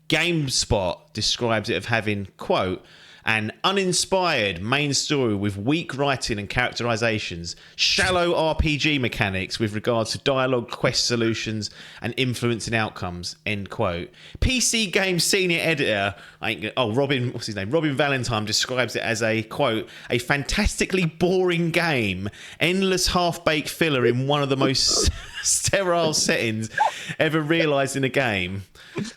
GameSpot describes it as having, quote, An uninspired main story with weak writing and characterizations, shallow RPG mechanics with regards to dialogue, quest solutions, and influencing outcomes. End quote. PC Games senior editor, Robin Valentine describes it as a quote, a fantastically boring game, endless half-baked filler in one of the most sterile settings ever realised in a game.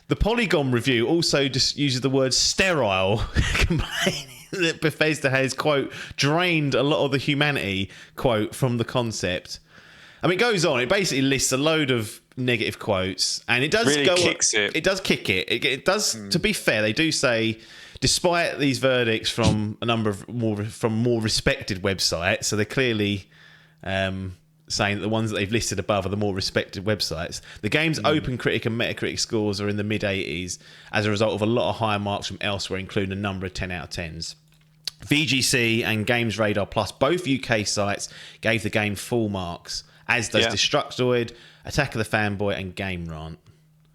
The Polygon review also just uses the word sterile, complaining that Bethesda has, quote, drained a lot of the humanity, quote, from the concept. I mean, it goes on. It basically lists a load of negative quotes, and it does really kicks it. It does kick it. It does. To be fair, they do say, despite these verdicts from a number of more respected websites, so they're clearly saying that the ones that they've listed above are the more respected websites. The game's OpenCritic and Metacritic scores are in the mid-80s as a result of a lot of higher marks from elsewhere, including a number of 10 out of 10s. VGC and Games Radar Plus, both UK sites, gave the game full marks, as does Destructoid, Attack of the Fanboy, and Game Rant.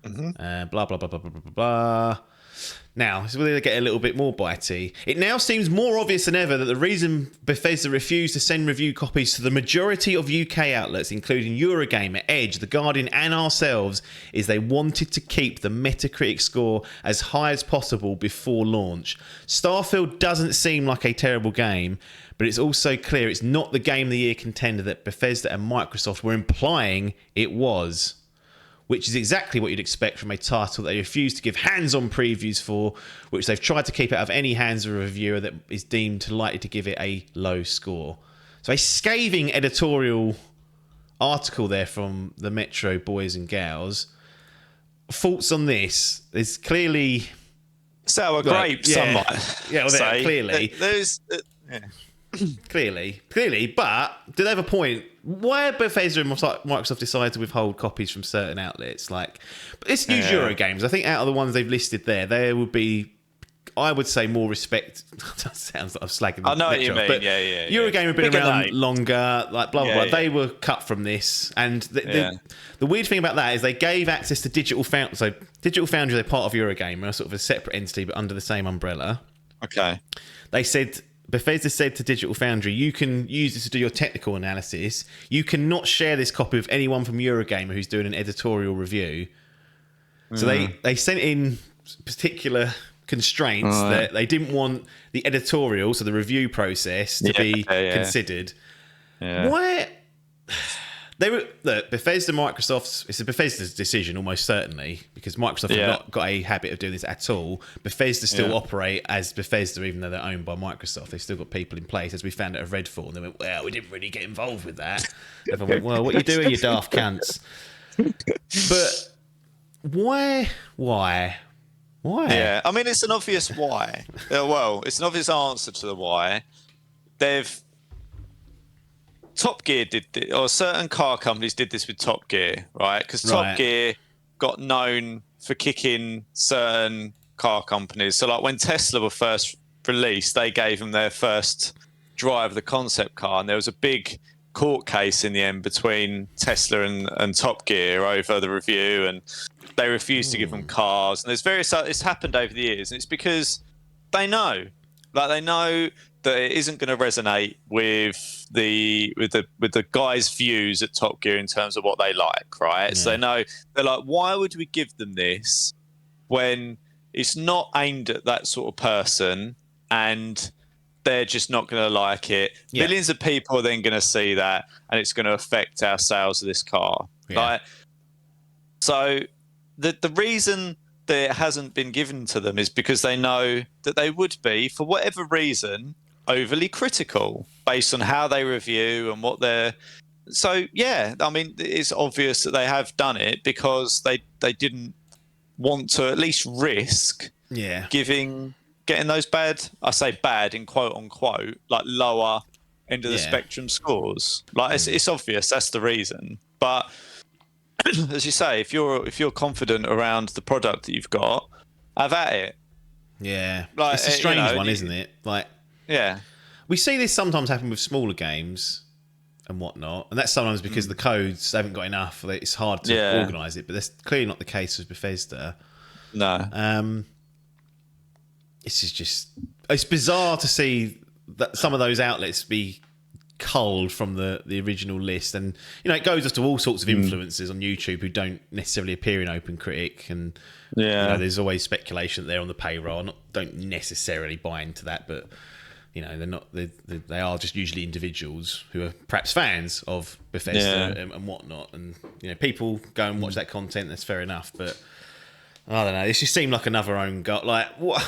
Blah, blah, blah, blah, blah, blah, blah, blah. Now, this is where they get a little bit more bitey. It now seems more obvious than ever that the reason Bethesda refused to send review copies to the majority of UK outlets, including Eurogamer, Edge, The Guardian, and ourselves, is they wanted to keep the Metacritic score as high as possible before launch. Starfield doesn't seem like a terrible game, but it's also clear it's not the Game of the Year contender that Bethesda and Microsoft were implying it was, which is exactly what you'd expect from a title that they refuse to give hands-on previews for, which they've tried to keep out of any hands of a reviewer that is deemed likely to give it a low score. So a scathing editorial article there from the Metro boys and gals. Thoughts on this? There's clearly sour grapes, some might say. Clearly. Clearly, but do they have a point? Why Bethesda and Microsoft decided to withhold copies from certain outlets? Like, let's use Eurogames. I think out of the ones they've listed there would be, I would say, more respect. That sounds like I'm slagging. I know what you mean. But Eurogamer have been around longer. Like blah blah blah. They were cut from this, and the weird thing about that is they gave access to Digital Foundry. So Digital Foundry, they're part of Eurogamer, sort of a separate entity, but under the same umbrella. Okay. They said. Bethesda said to Digital Foundry, you can use this to do your technical analysis. You cannot share this copy with anyone from Eurogamer who's doing an editorial review. So they sent in particular constraints that they didn't want the editorial, so the review process, to be considered. Yeah. Why? Bethesda, Microsoft's, it's a Bethesda's decision almost certainly, because Microsoft have not got a habit of doing this at all. Bethesda still operate as Bethesda, even though they're owned by Microsoft. They've still got people in place, as we found out of Redfall, and they went, well, we didn't really get involved with that. Everyone went, well, what are you doing, you daft cunts? But why? Yeah, I mean, it's an obvious why. Well, it's an obvious answer to the why. Top Gear did this, or certain car companies did this with Top Gear, right? Because Top Gear got known for kicking certain car companies. So, like when Tesla were first released, they gave them their first drive of the concept car, and there was a big court case in the end between Tesla and Top Gear over the review, and they refused to give them cars. And there's it's happened over the years, and it's because they know that it isn't going to resonate with the guys' views at Top Gear in terms of what they like, right? Yeah. So they know, they're like, why would we give them this when it's not aimed at that sort of person and they're just not going to like it? Yeah. Millions of people are then going to see that, and it's going to affect our sales of this car. Yeah. Right? So the reason that it hasn't been given to them is because they know that they would be, for whatever reason, overly critical based on how they review and what they're. So yeah, I mean, it's obvious that they have done it because they didn't want to at least risk getting those bad, I say bad in quote unquote, like lower end of the spectrum scores. Like it's obvious that's the reason. But as you say, if you're confident around the product that you've got, have at it. Yeah, like, it's a strange one, isn't it? Like. Yeah. We see this sometimes happen with smaller games and whatnot, and that's sometimes because the codes haven't got enough. It's hard to organise it, but that's clearly not the case with Bethesda. No. This is just it's bizarre to see that some of those outlets be culled from the original list, and it goes to all sorts of influencers on YouTube who don't necessarily appear in OpenCritic, and there's always speculation that they're on the payroll. Don't necessarily buy into that, but they're not. They are just usually individuals who are perhaps fans of Bethesda and whatnot, and people go and watch that content. That's fair enough, but I don't know. It just seemed like another own goal. Like what?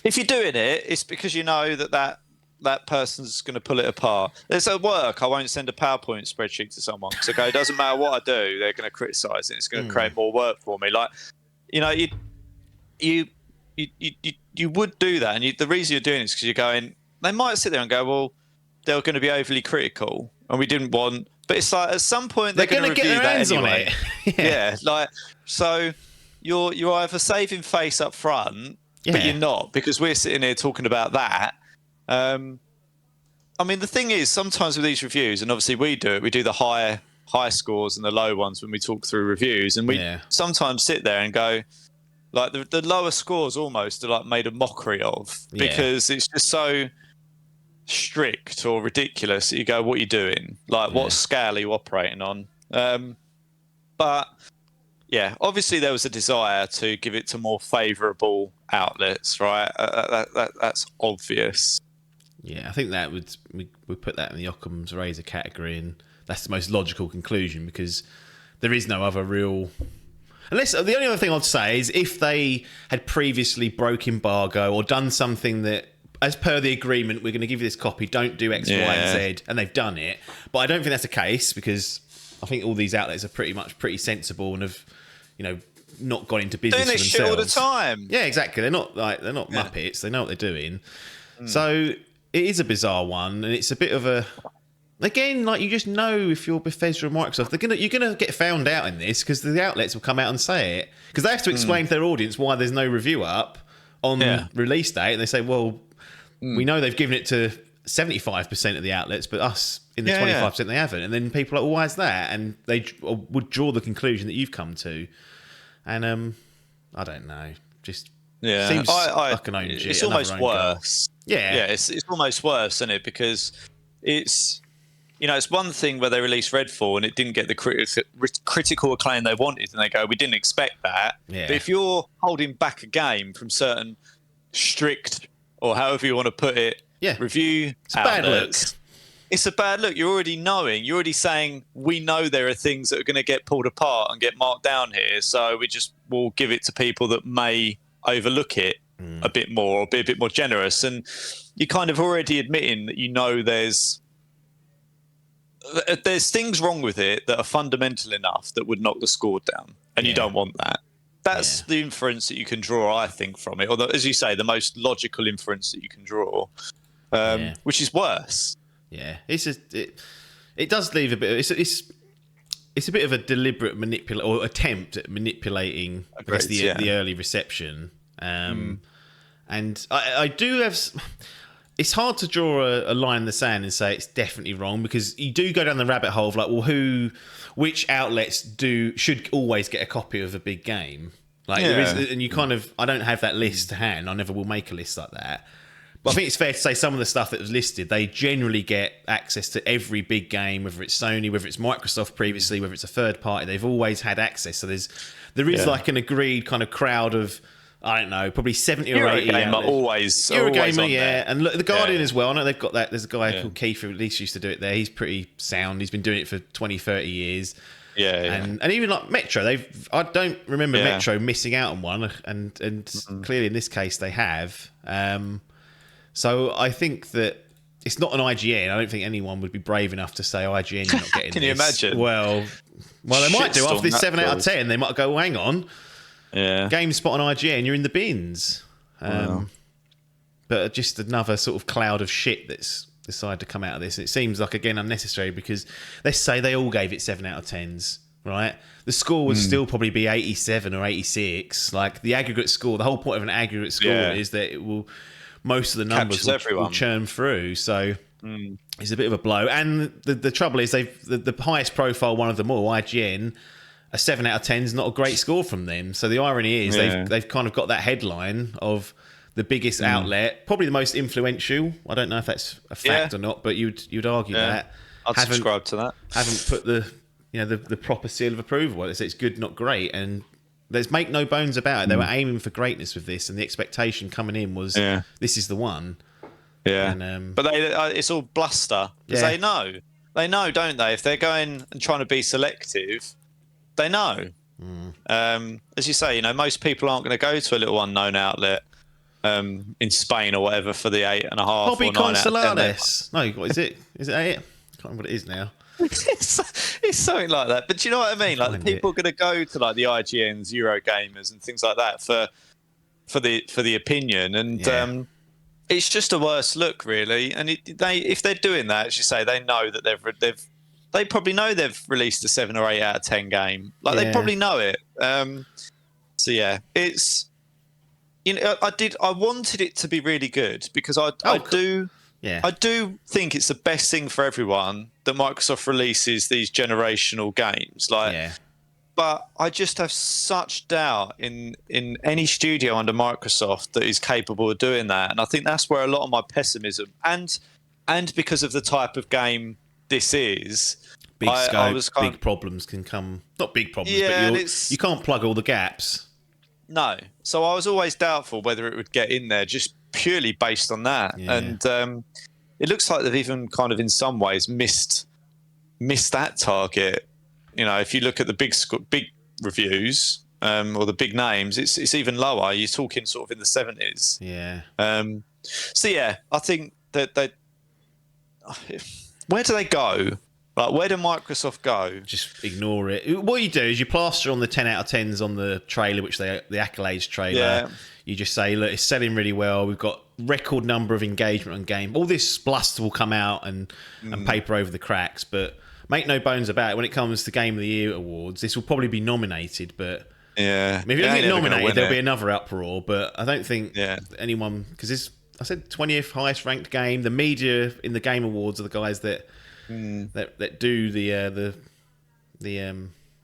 If you're doing it, it's because you know that person's going to pull it apart. There's at work, I won't send a PowerPoint spreadsheet to someone because it doesn't matter what I do, they're going to criticise it. It's going to create more work for me. Like, you would do that, and the reason you're doing it is because you're going. They might sit there and go, well, they're going to be overly critical, and we didn't want. But it's like at some point they're going to review get their hands anyway. on it. Like so, you're either saving face up front, but you're not, because we're sitting here talking about that. I mean, the thing is, sometimes with these reviews, and obviously we do the high scores and the low ones when we talk through reviews, and we sometimes sit there and go, like the lower scores almost are like made a mockery of, because it's just so strict or ridiculous that you go, what are you doing? Like, what scale are you operating on? But yeah, obviously there was a desire to give it to more favourable outlets, right? That's obvious. Yeah, I think that we put that in the Occam's razor category, and that's the most logical conclusion, because there is no other real. Unless the only other thing I'd say is if they had previously broke embargo or done something that, as per the agreement, we're going to give you this copy, don't do X, Y, and Z, and they've done it. But I don't think that's the case, because I think all these outlets are pretty sensible and have, not gone into business doing for this themselves. Shit all the time. Yeah, exactly. They're not muppets. They know what they're doing. So it is a bizarre one, and it's a bit of a. Again, like, you just know if you're Bethesda or Microsoft, you're gonna get found out in this, because the outlets will come out and say it, because they have to explain to their audience why there's no review up on release date, and they say, well, we know they've given it to 75% of the outlets, but us in the 25% they haven't, and then people are like, well, why is that? And they would draw the conclusion that you've come to, and I don't know, just seems like an own shit. It's almost worse. Yeah, it's almost worse, isn't it? Because it's. It's one thing where they released Redfall and it didn't get the critical acclaim they wanted, and they go, we didn't expect that. Yeah. But if you're holding back a game from certain strict, or however you want to put it, review it's outlets, a bad look. It's a bad look. You're already saying, we know there are things that are going to get pulled apart and get marked down here, so we'll give it to people that may overlook it a bit more, or be a bit more generous. And you're kind of already admitting that there's things wrong with it that are fundamental enough that would knock the score down, and you don't want that. That's the inference that you can draw, I think, from it. Although, as you say, the most logical inference that you can draw, which is worse. Yeah, it does leave a bit. It's a bit of a deliberate attempt at manipulating the early reception. And I do have. It's hard to draw a line in the sand and say it's definitely wrong, because you do go down the rabbit hole of like, well, which outlets should always get a copy of a big game? Like, there is, and you kind of, I don't have that list to hand. I never will make a list like that. But I think it's fair to say some of the stuff that was listed, they generally get access to every big game, whether it's Sony, whether it's Microsoft previously, whether it's a third party. They've always had access. So there is like an agreed kind of crowd of, I don't know, probably 70 or 80. Eurogamer, yeah. And look, The Guardian as well. I know they've got that. There's a guy called Keith who at least used to do it there. He's pretty sound. He's been doing it for 20, 30 years. And even like Metro, I don't remember Metro missing out on one. And clearly in this case they have. So I think that it's not an IGN. I don't think anyone would be brave enough to say, IGN, you're not getting Can this. you imagine? Well, they might do. After this 7 out of 10, they might go, well, hang on. Yeah. GameSpot and IGN, you're in the bins. But just another sort of cloud of shit that's decided to come out of this. It seems like, again, unnecessary, because let's say they all gave it 7 out of 10s, right? The score would still probably be 87 or 86. Like, the aggregate score, the whole point of an aggregate score is that it will, most of the numbers will churn through. So it's a bit of a blow. And the trouble is, the highest profile one of them all, IGN, a 7 out of 10 is not a great score from them. So the irony is they've kind of got that headline of the biggest outlet, probably the most influential. I don't know if that's a fact or not, but you'd argue that. I'd subscribe to that. Haven't put the proper seal of approval. They say it's good, not great, and there's make no bones about it. They were aiming for greatness with this, and the expectation coming in was this is the one. Yeah, and, but it's all bluster because they know, don't they? If they're going and trying to be selective, they know. As you say, most people aren't going to go to a little unknown outlet in Spain or whatever for the 8.5 Hobby or 9 Consolares. No, what is it? Is it 8? I can't remember what it is now. It's something like that. But do you know what I mean? Like, the people are going to go to like the IGNs, Eurogamers, and things like that for the opinion, and it's just a worse look, really. And if they're doing that, as you say, they know that they probably know they've released a 7 or 8 out of 10 game. Like, they probably know it. So yeah, it's I wanted it to be really good because I do think it's the best thing for everyone that Microsoft releases these generational games. But I just have such doubt in any studio under Microsoft that is capable of doing that, and I think that's where a lot of my pessimism and because of the type of game this is. Big scope, big problems can come. Not big problems, but you can't plug all the gaps. No. So I was always doubtful whether it would get in there just purely based on that. Yeah. And it looks like they've even kind of in some ways missed that target. If you look at the big reviews or the big names, it's even lower. You're talking sort of in the 70s. Yeah. So yeah, I think that where do they go? Like, where do Microsoft go? Just ignore it. What you do is you plaster on the 10 out of 10s on the trailer, the accolades trailer. Yeah. You just say, look, it's selling really well. We've got record number of engagement on game. All this bluster will come out and paper over the cracks. But make no bones about it. When it comes to Game of the Year awards, this will probably be nominated. But if it doesn't get nominated, there'll be another uproar. But I don't think anyone, because I said 20th highest ranked game. The media in the Game Awards are the guys that do the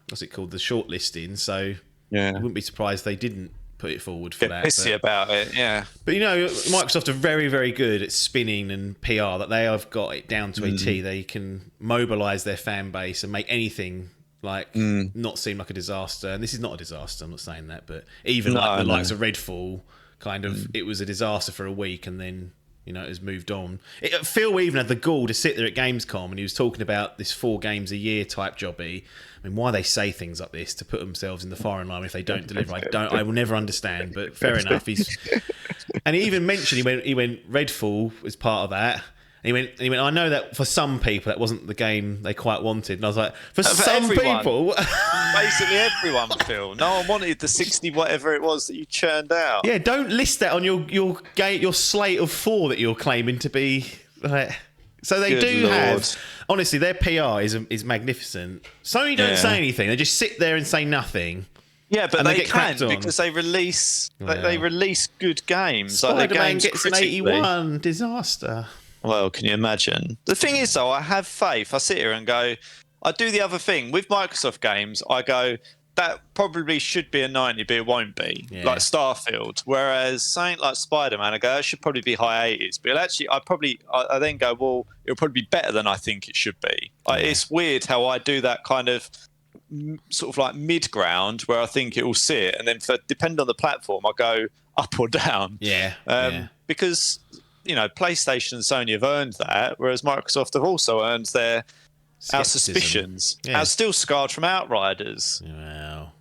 what's it called, the shortlisting. So I wouldn't be surprised they didn't put it forward for that. Pissy about it, yeah. But Microsoft are very, very good at spinning and PR. That they have got it down to a T. They can mobilise their fan base and make anything not seem like a disaster. And this is not a disaster. I'm not saying that, but even the likes of Redfall, kind of, it was a disaster for a week, and then it has moved on. Phil even had the gall to sit there at Gamescom, and he was talking about this 4 games a year type jobby. I mean, why they say things like this to put themselves in the firing line if they don't deliver, I will never understand. But fair enough. And he even mentioned he went Redfall was part of that. And he went. I know that for some people that wasn't the game they quite wanted. And I was like, for some everyone. People, basically everyone, Phil. No one wanted the 60 whatever it was that you churned out. Yeah, don't list that on your slate of 4 that you're claiming to be. So they have. Honestly, their PR is magnificent. Sony don't say anything. They just sit there and say nothing. Yeah, but they can because they release good games. Spider-Man gets an 81. Disaster. Well, can you imagine? The thing is, though, I have faith. I sit here and go, I do the other thing. With Microsoft games, I go, that probably should be a 90, but it won't be. Yeah. Like Starfield. Whereas something like Spider-Man, I go, it should probably be high 80s. But I then go, well, it'll probably be better than I think it should be. It's weird how I do that kind of sort of like mid-ground where I think it will sit. And then depending on the platform, I go up or down. Yeah. Because PlayStation and Sony have earned that, whereas Microsoft have also earned our suspicions. Yeah. Are still scarred from Outriders. Wow.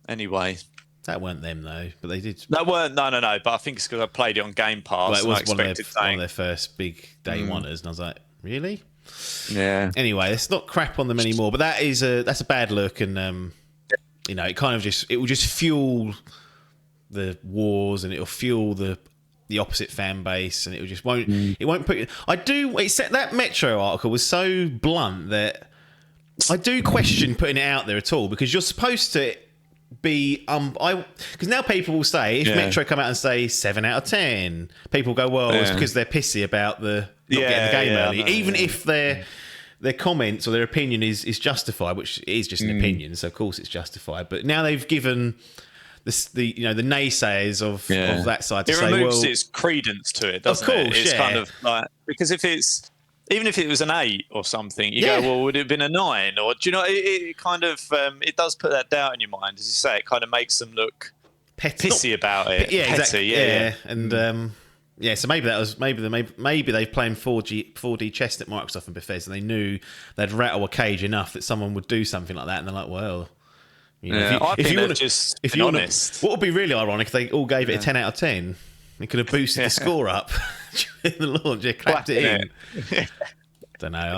Anyway. That weren't them, though, but they did. That weren't, no. But I think it's because I played it on Game Pass. Well, it was one of their first big day oneers, and I was like, really? Yeah. Anyway, let's not crap on them anymore, but that's a bad look, and it kind of it will just fuel the wars, and it'll fuel the opposite fan base, and it won't put it. That Metro article was so blunt that I do question putting it out there at all, because you're supposed to be because now people will say if Metro come out and say 7 out of 10, people go, well, it's because they're pissy about the not getting the game early, even if their comments or their opinion is justified, which is just an opinion, so of course it's justified. But now they've given the naysayers of that side to it say, removes its credence to it, doesn't it? It's kind of like, because even if it was an 8 or something, you go, well, would it have been a 9? Or do you know? It kind of it does put that doubt in your mind, as you say. It kind of makes them look pissy about it. Yeah, petty, exactly. Yeah. And so maybe that was maybe they've played 4D chess at Microsoft and Bethesda, and they knew they'd rattle a cage enough that someone would do something like that, and they're like, well. If you want honest. What would be really ironic if they all gave it a 10 out of 10? It could have boosted the score up during the launch. Clapped it in. Don't know. I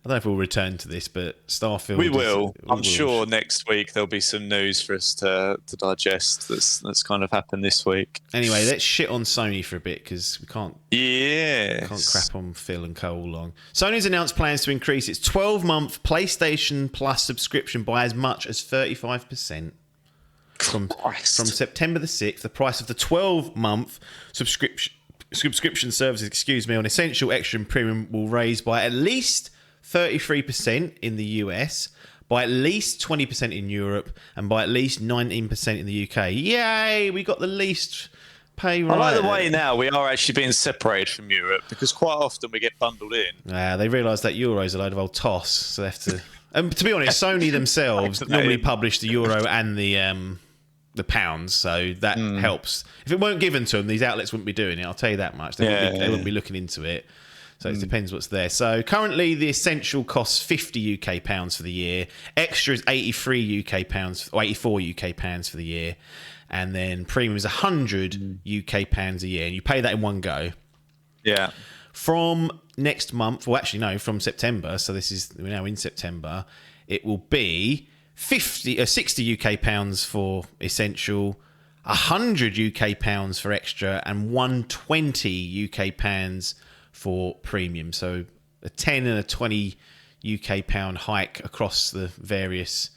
don't know if we'll return to this, but Starfield. We will. I'm sure next week there'll be some news for us to digest. That's kind of happened this week. Anyway, let's shit on Sony for a bit because we can't. Yeah. Can't crap on Phil and Co all long. Sony's announced plans to increase its 12-month PlayStation Plus subscription by as much as 35%. From September the 6th, the price of the 12-month subscription services, on Essential, Extra and Premium will raise by at least 33% in the US, by at least 20% in Europe, and by at least 19% in the UK. Yay! We got the least pay rise. I like the way now we are actually being separated from Europe, because quite often we get bundled in. They realise that Euro's a load of old toss, so they have to... to be honest, Sony themselves normally publish the Euro and the pounds, so that helps. If it weren't given to them, these outlets wouldn't be doing it. I'll tell you that much. They wouldn't be looking into it. So it depends what's there. So currently, the Essential costs £50 UK for the year. Extra is £83 UK or £84 UK for the year, and then Premium is £100 UK a year, and you pay that in one go. Yeah. From next month, from September. So we're now in September. It will be 60 UK pounds for Essential, 100 UK pounds for Extra, and 120 UK pounds for Premium. So a 10 and a 20 UK pound hike across the various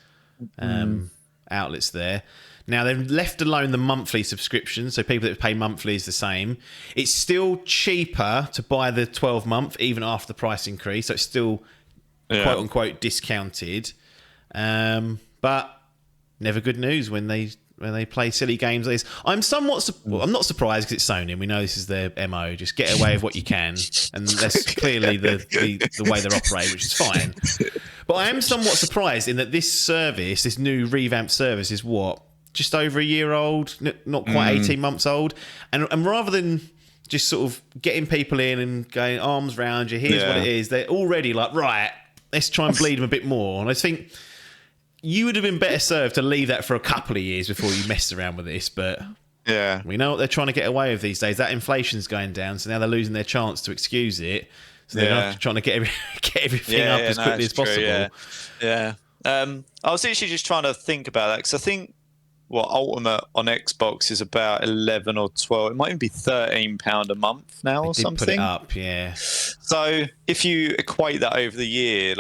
outlets there. Now, they've left alone the monthly subscription, so people that pay monthly is the same. It's still cheaper to buy the 12-month, even after the price increase, so it's still quote-unquote discounted. But never good news when they play silly games like this. I'm not surprised because it's Sony and we know this is their MO. Just get away with what you can, and that's clearly the way they're operating, which is fine. But I am somewhat surprised in that this new revamped service, is just over a year old, not quite 18 months old, and rather than just sort of getting people in and going arms round you, here's what it is, they're already like, right, let's try and bleed them a bit more. And I think you would have been better served to leave that for a couple of years before you messed around with this, but we know what they're trying to get away with these days. That inflation's going down, so now they're losing their chance to excuse it. So they're trying to get everything up as quickly as possible. I was actually just trying to think about that, because I think Ultimate on Xbox is about 11 or 12. It might even be £13 a month now or something. Put it up, So if you equate that over the year,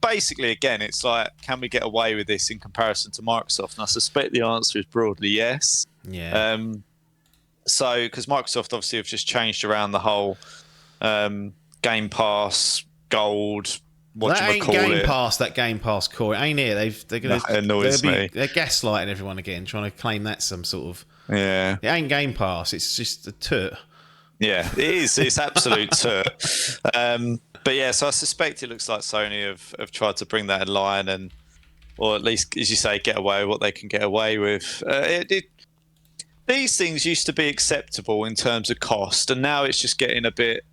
basically, again, it's like, can we get away with this in comparison to Microsoft? And I suspect the answer is broadly yes. Yeah. So, because Microsoft obviously have just changed around the whole Game Pass, Gold, that ain't Game Pass core. It ain't it. They're gaslighting everyone again, trying to claim that's some sort of... Yeah. It ain't Game Pass. It's just a toot. Yeah, it is. It's absolute toot. But yeah, so I suspect it looks like Sony have tried to bring that in line, or at least, as you say, get away with what they can get away with. These things used to be acceptable in terms of cost, and now it's just getting a bit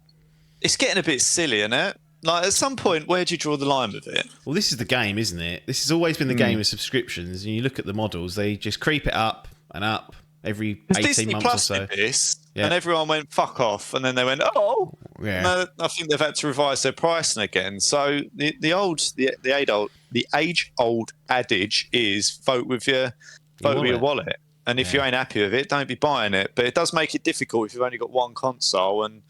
silly, isn't it? Like, at some point, where do you draw the line with it? Well, this is the game, isn't it? This has always been the game of subscriptions, and you look at the models, they just creep it up and up every 18 Disney months Plus or so. Did this, and everyone went, fuck off, and then they went, no, I think they've had to revise their pricing again. So the age-old adage is vote with your wallet. And if you ain't happy with it, don't be buying it. But it does make it difficult if you've only got one console and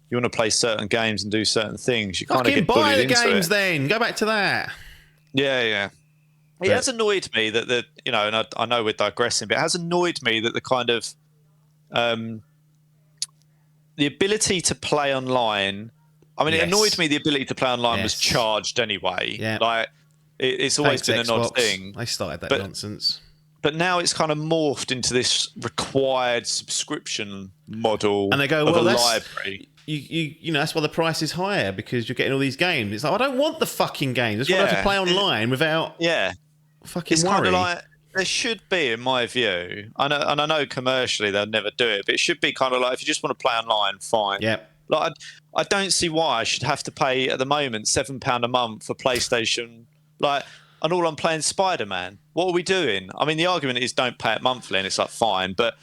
you want to play certain games and do certain things. You kind of get bullied into it. Buy the games then. Go back to that. Yeah. It has annoyed me that and I know we're digressing, but it has annoyed me that the kind of the ability to play online. I mean, it annoyed me the ability to play online was charged anyway. Yeah. Like it's always been an odd thing. They started that nonsense. but now it's kind of morphed into this required subscription model And they go, of well, a that's library. you know, that's why the price is higher, because you're getting all these games. It's like, I don't want the fucking games. I just want to have to play online without fucking it's worry. kind of like, there should be, in my view, I know commercially they'll never do it, but it should be kind of like, if you just want to play online, fine. Yep. Like, I don't see why I should have to pay at the moment £7 a month for PlayStation. Like, and all I'm playing Spider-Man. What are we doing? I mean, the argument is don't pay it monthly, and it's like fine, but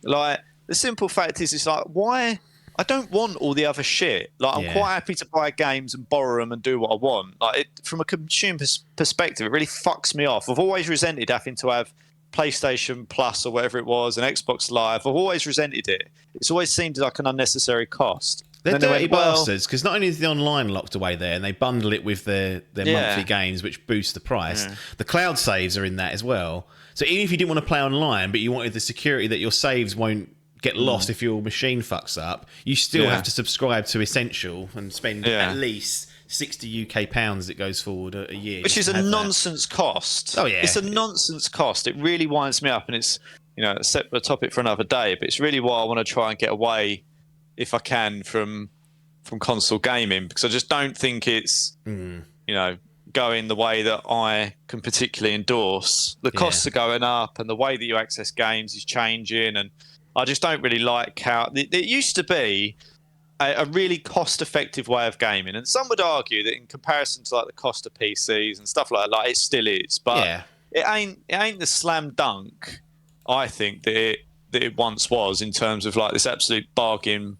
like the simple fact is, it's like, why? I don't want all the other shit. Like, I'm quite happy to buy games and borrow them and do what I want. Like, from a consumer perspective, it really fucks me off. I've always resented having to have PlayStation Plus or whatever it was, and Xbox Live. I've always resented it. It's always seemed like an unnecessary cost. They're dirty bastards, because not only is the online locked away there, and they bundle it with their monthly games, which boost the price, the cloud saves are in that as well. So even if you didn't want to play online, but you wanted the security that your saves won't get lost if your machine fucks up, you still have to subscribe to Essential and spend at least 60 UK pounds that goes forward a year. Which is a nonsense cost. Oh, yeah. It's a nonsense cost. It really winds me up, and it's, you know, a separate topic for another day, but it's really why I want to try and get away, if I can, from console gaming, because I just don't think it's, you know, going the way that I can particularly endorse. The costs are going up, and the way that you access games is changing, and I just don't really like how it used to be a really cost-effective way of gaming. And some would argue that in comparison to like the cost of PCs and stuff like that, like, it still is, but it ain't the slam dunk, I think, that it once was, in terms of like this absolute bargain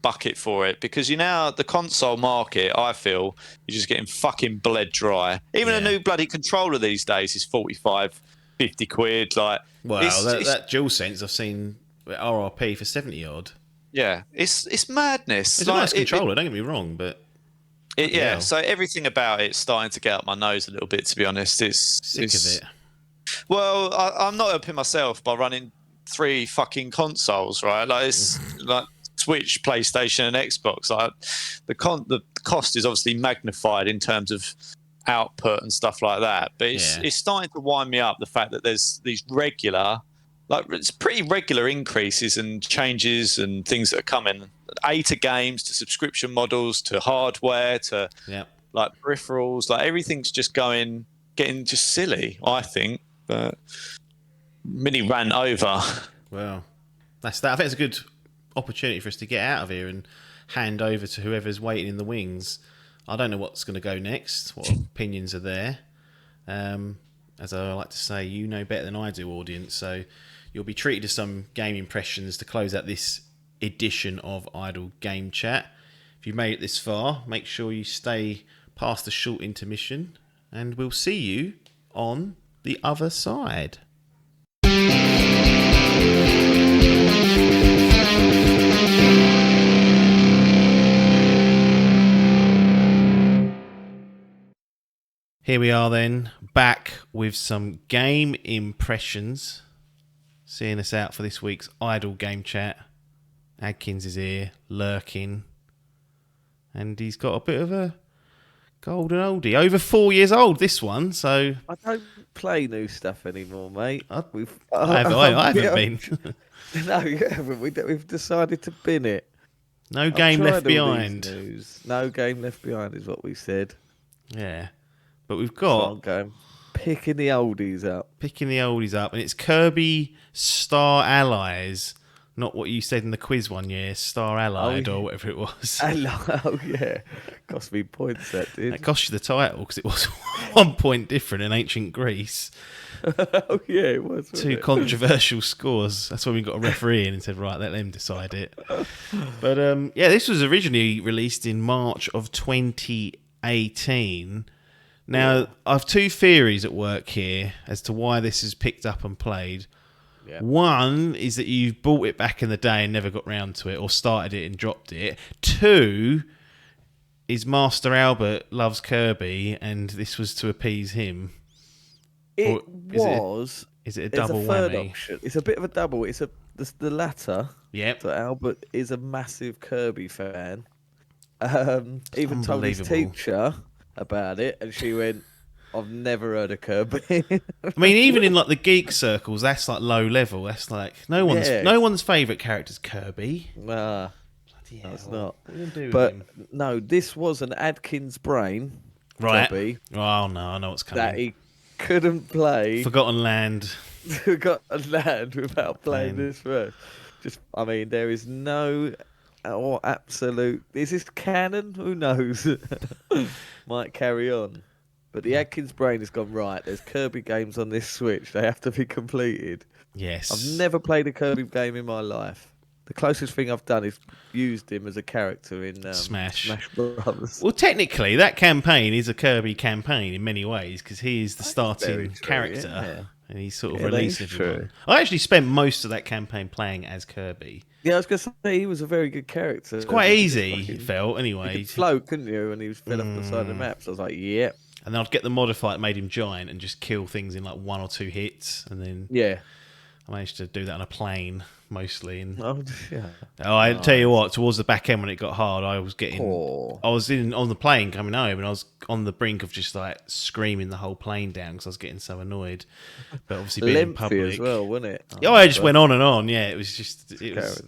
bucket for it. Because the console market, I feel, you're just getting fucking bled dry. Even a new bloody controller these days is 45, 50 quid. Like, well, that DualSense I've seen at RRP for 70 odd. Yeah, it's madness. It's a nice controller, don't get me wrong, but so everything about it's starting to get up my nose a little bit, to be honest. Sick of it. Well, I'm not helping myself by running 3 fucking consoles, right? Like, it's like Switch, PlayStation, and Xbox. Like, the cost is obviously magnified in terms of output and stuff like that, but it's starting to wind me up, the fact that there's these regular, like, it's pretty regular increases and changes and things that are coming, to games, to subscription models, to hardware, to like peripherals. Like, everything's just getting just silly, I think. But mini rant over. Well, that's that. I think it's a good opportunity for us to get out of here and hand over to whoever's waiting in the wings. I don't know what's going to go next, what opinions are there. As I like to say, you know better than I do, audience, so you'll be treated to some game impressions to close out this edition of Idle Game Chat. If you've made it this far, make sure you stay past the short intermission, and we'll see you on the other side. Here we are then, back with some game impressions. Seeing us out for this week's Idle Game Chat. Adkins is here, lurking. And he's got a bit of a golden oldie. Over 4 years old, this one, so... I don't play new stuff anymore, mate. I haven't been. No, you haven't. We've decided to bin it. No game left behind. No game left behind is what we said. Yeah. But we've got... Picking the oldies up. And it's Kirby Star Allies. Not what you said in the quiz one year, Star Allied or whatever it was. Oh, yeah. Cost me points, that did. It cost you the title because it was 1 point different in ancient Greece. Oh, yeah, it was. Two controversial scores. That's when we got a referee in and said, right, let them decide it. But, this was originally released in March of 2018. Now, I have 2 theories at work here as to why this is picked up and played. Yeah. One is that you've bought it back in the day and never got round to it, or started it and dropped it. 2 is Master Albert loves Kirby, and this was to appease him. Is it a double third whammy? Option. It's a bit of a double. It's the latter. Yep. So Albert is a massive Kirby fan. Even told his teacher about it, and she went, I've never heard of Kirby. I mean, even in like the geek circles, that's like low level. That's like no one's favourite character's Kirby. Nah, Bloody that's hell. not. What are you gonna do with But him? no, this was an Adkins brain Right. jobby Oh no, I know what's coming. that he couldn't play. Forgotten Land. Got a land without playing this first. I mean, there is no absolute. Is this canon? Who knows? Might carry on. But the Adkins brain has gone right. There's Kirby games on this Switch. They have to be completed. Yes. I've never played a Kirby game in my life. The closest thing I've done is used him as a character in Smash Brothers. Well, technically, that campaign is a Kirby campaign in many ways because he is the starting true, character, yeah. and he's sort of Yeah, that released is everyone. true. I actually spent most of that campaign playing as Kirby. Yeah, I was going to say he was a very good character. It's quite easy, it felt, anyway. You could float, couldn't you? And he was fed off the side of the map. So I was like, yeah. And then I'd get the modifier that made him giant and just kill things in like 1 or 2 hits, and then Yeah. I managed to do that on a plane mostly. And Oh, yeah. I tell you what, towards the back end when it got hard, I was getting, Oh. I was on the plane coming home, and I was on the brink of just like screaming the whole plane down because I was getting so annoyed. But obviously being in Lengthy public as well, wasn't it? Oh, I just went on and on. Yeah, it was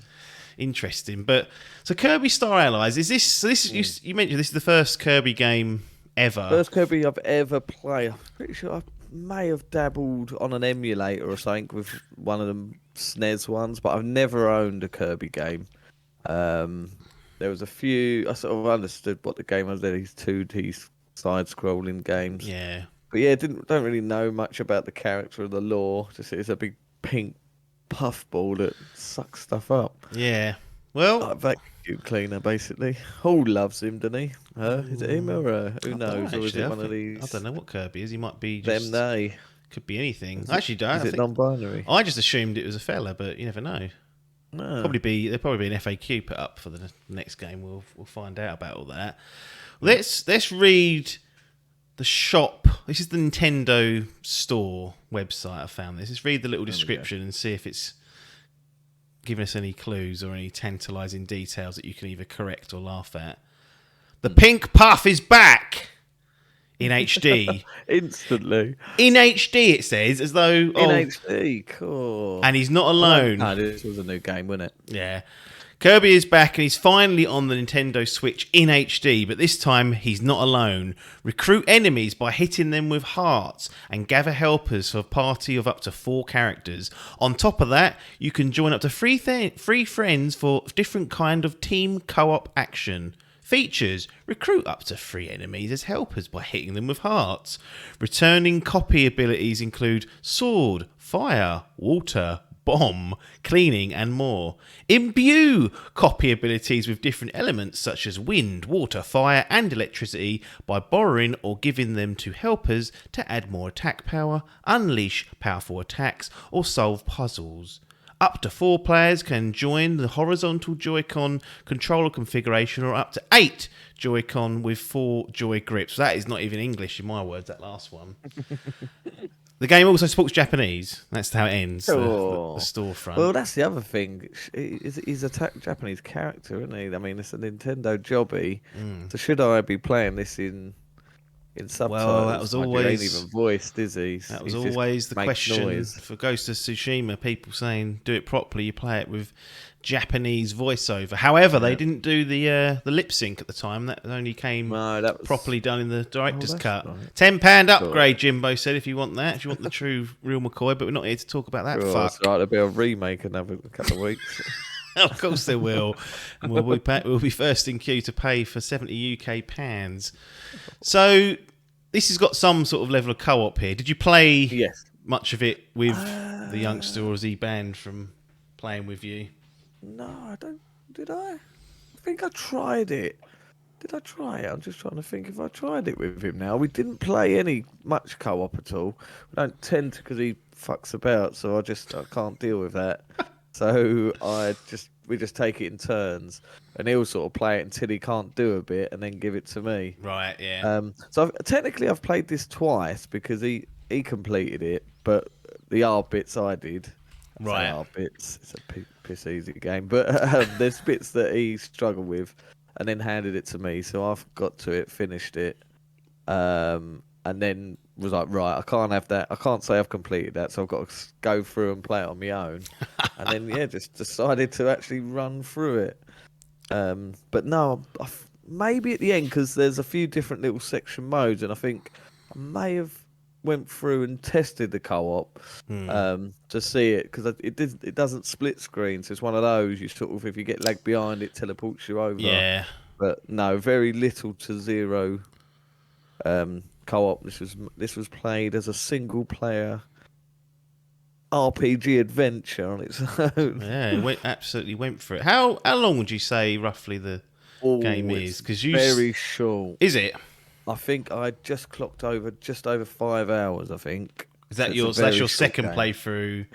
interesting. But so Kirby Star Allies is this? So this you mentioned this is the first Kirby game ever. First Kirby I've ever played. I'm pretty sure I may have dabbled on an emulator or something with one of them SNES ones, but I've never owned a Kirby game. There was a few. I sort of understood what the game was. These 2D side-scrolling games. Yeah. But yeah, don't really know much about the character or the lore. Just it's a big pink puffball that sucks stuff up. Yeah. Well, Like a vacuum cleaner, basically. Who loves him, doesn't he? Is it him or her? Who knows? Or is it one of these? I don't know what Kirby is. He might be just, Them, they. could be anything. I actually don't. Is it non-binary? I just assumed it was a fella, but you never know. No. There'll probably be an FAQ put up for the next game. We'll find out about all that. Let's read the shop. This is the Nintendo Store website. I found this. Let's read the little description and see if it's giving us any clues or any tantalising details that you can either correct or laugh at. The pink puff is back in HD. Instantly. In HD, it says, as though In HD, cool. and he's not alone. No, this was a new game, wasn't it? Yeah. Kirby is back and he's finally on the Nintendo Switch in HD, but this time he's not alone. Recruit enemies by hitting them with hearts and gather helpers for a party of up to 4 characters. On top of that, you can join up to 3 friends for different kind of team co-op action. Features: recruit up to 3 enemies as helpers by hitting them with hearts. Returning copy abilities include sword, fire, water, bomb, cleaning, and more. Imbue copy abilities with different elements such as wind, water, fire, and electricity by borrowing or giving them to helpers to add more attack power, unleash powerful attacks, or solve puzzles. Up to 4 players can join the horizontal Joy-Con controller configuration, or up to 8 Joy-Con with 4 Joy grips. That is not even English in my words, that last one. The game also supports Japanese. That's how it ends, the storefront. Well, that's the other thing. He's a Japanese character, isn't he? I mean, it's a Nintendo jobby. So should I be playing this in subtitles? Well, that was always... He ain't even voiced, is he? That was always the question noise. for Ghost of Tsushima. People saying, do it properly, you play it with Japanese voiceover. However, they didn't do the lip sync at the time. That only came properly done in the director's cut. Right. £10 upgrade, Jimbo said, if you want that. If you want the true, real McCoy, but we're not here to talk about that. Fuck. It's right, there'll be a remake in another couple of weeks. Of course there will. And we'll be first in queue to pay for 70 UK pounds. So this has got some sort of level of co-op here. Did you play much of it with the youngster, or is he banned from playing with you? No, I don't. Did I? I think I tried it. Did I try it? I'm just trying to think if I tried it with him now. We didn't play much co-op at all. We don't tend to, because he fucks about, so I can't deal with that. So we just take it in turns, and he'll sort of play it until he can't do a bit, and then give it to me. Right, yeah. So technically I've played this twice because he completed it, but the hard bits I did. Right. Hard bits. It's a piss easy game, but there's bits that he struggled with, and then handed it to me. So I've got to it, finished it, and then was like, right, I can't have that. I can't say I've completed that, so I've got to go through and play it on my own. And then yeah, just decided to actually run through it. But no, maybe at the end, because there's a few different little section modes, and I think I may have went through and tested the co-op to see it, because it doesn't split screen, so it's one of those you sort of, if you get lag behind, it teleports you over. Yeah. But no, very little to zero co-op. This was played as a single player RPG adventure on its own. Yeah, it absolutely went for it. How long would you say roughly the game is? Because very short. Is it? I think I just clocked just over 5 hours. I think. Is that so that's your second playthrough?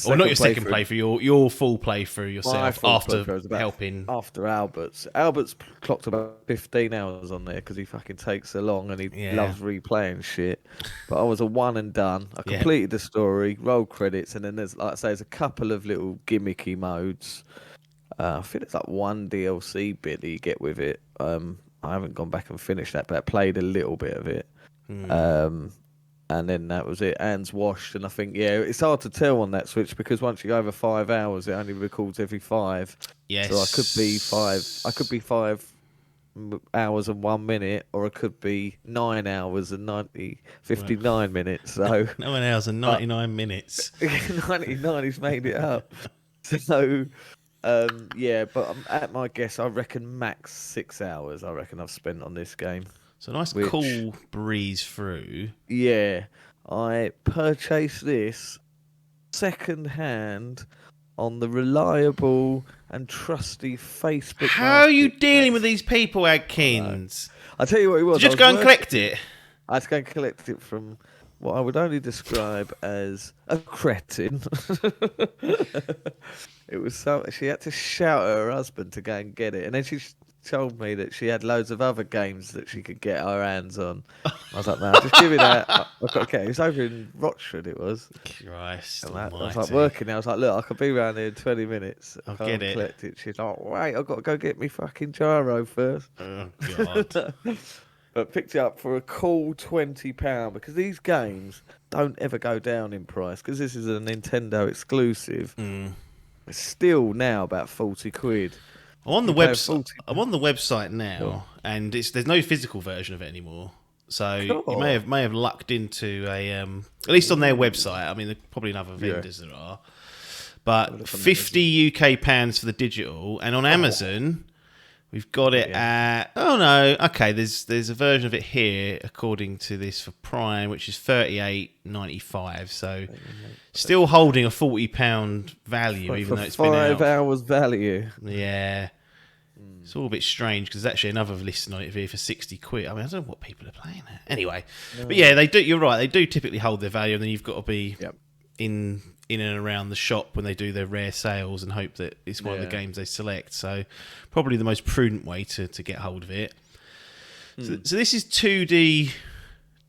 Or not your second playthrough, your full playthrough yourself after helping. After Albert's. Albert's clocked about 15 hours on there because he fucking takes so long and he loves replaying shit. But I was a one and done. I completed the story, roll credits, and then there's, like I say, there's a couple of little gimmicky modes. I think it's like one DLC bit that you get with it. I haven't gone back and finished that, but I played a little bit of it. And then that was it. Hands washed, and I think it's hard to tell on that Switch because once you go over 5 hours, it only records every 5. Yes. So I could be 5. I could be 5 hours and 1 minute, or it could be 9 hours and 59 minutes. So 9 hours and 99 minutes. 99. He's made it up. So but at my guess, I reckon max 6 hours. I reckon I've spent on this game. So a nice cool breeze through. Yeah, I purchased this second hand on the reliable and trusty Facebook. How are you dealing with these people, Adkins? I'll tell you what it was. Did you just go and collect it? I had to go and collect it from what I would only describe as a cretin. It was so she had to shout at her husband to go and get it, and then she told me that she had loads of other games that she could get her hands on. I was like, no, just give me that. Okay, it was over in Rochford, it was. Christ I was like working there. I was like, look, I could be around here in 20 minutes. I'll get it. Collect it. She's like, wait, I've got to go get me fucking gyro first. Oh, God. But picked it up for a cool £20 because these games don't ever go down in price because this is a Nintendo exclusive. It's still now about 40 quid. I'm on the website now, and there's no physical version of it anymore. So you may have lucked into a at least on their website. I mean, there's probably other vendors there are, but 50 UK pounds for the digital, and on Amazon we've got it at there's a version of it here according to this for Prime, which is £38.95. So still holding a £40 value, even though it's been out. 5 hours value. Yeah. It's all a bit strange because there's actually another listing on it here for 60 quid. I mean, I don't know what people are playing at. Anyway, but yeah, they do. You're right. They do typically hold their value, and then you've got to be in and around the shop when they do their rare sales and hope that it's one of the games they select. So probably the most prudent way to get hold of it. So this is 2D.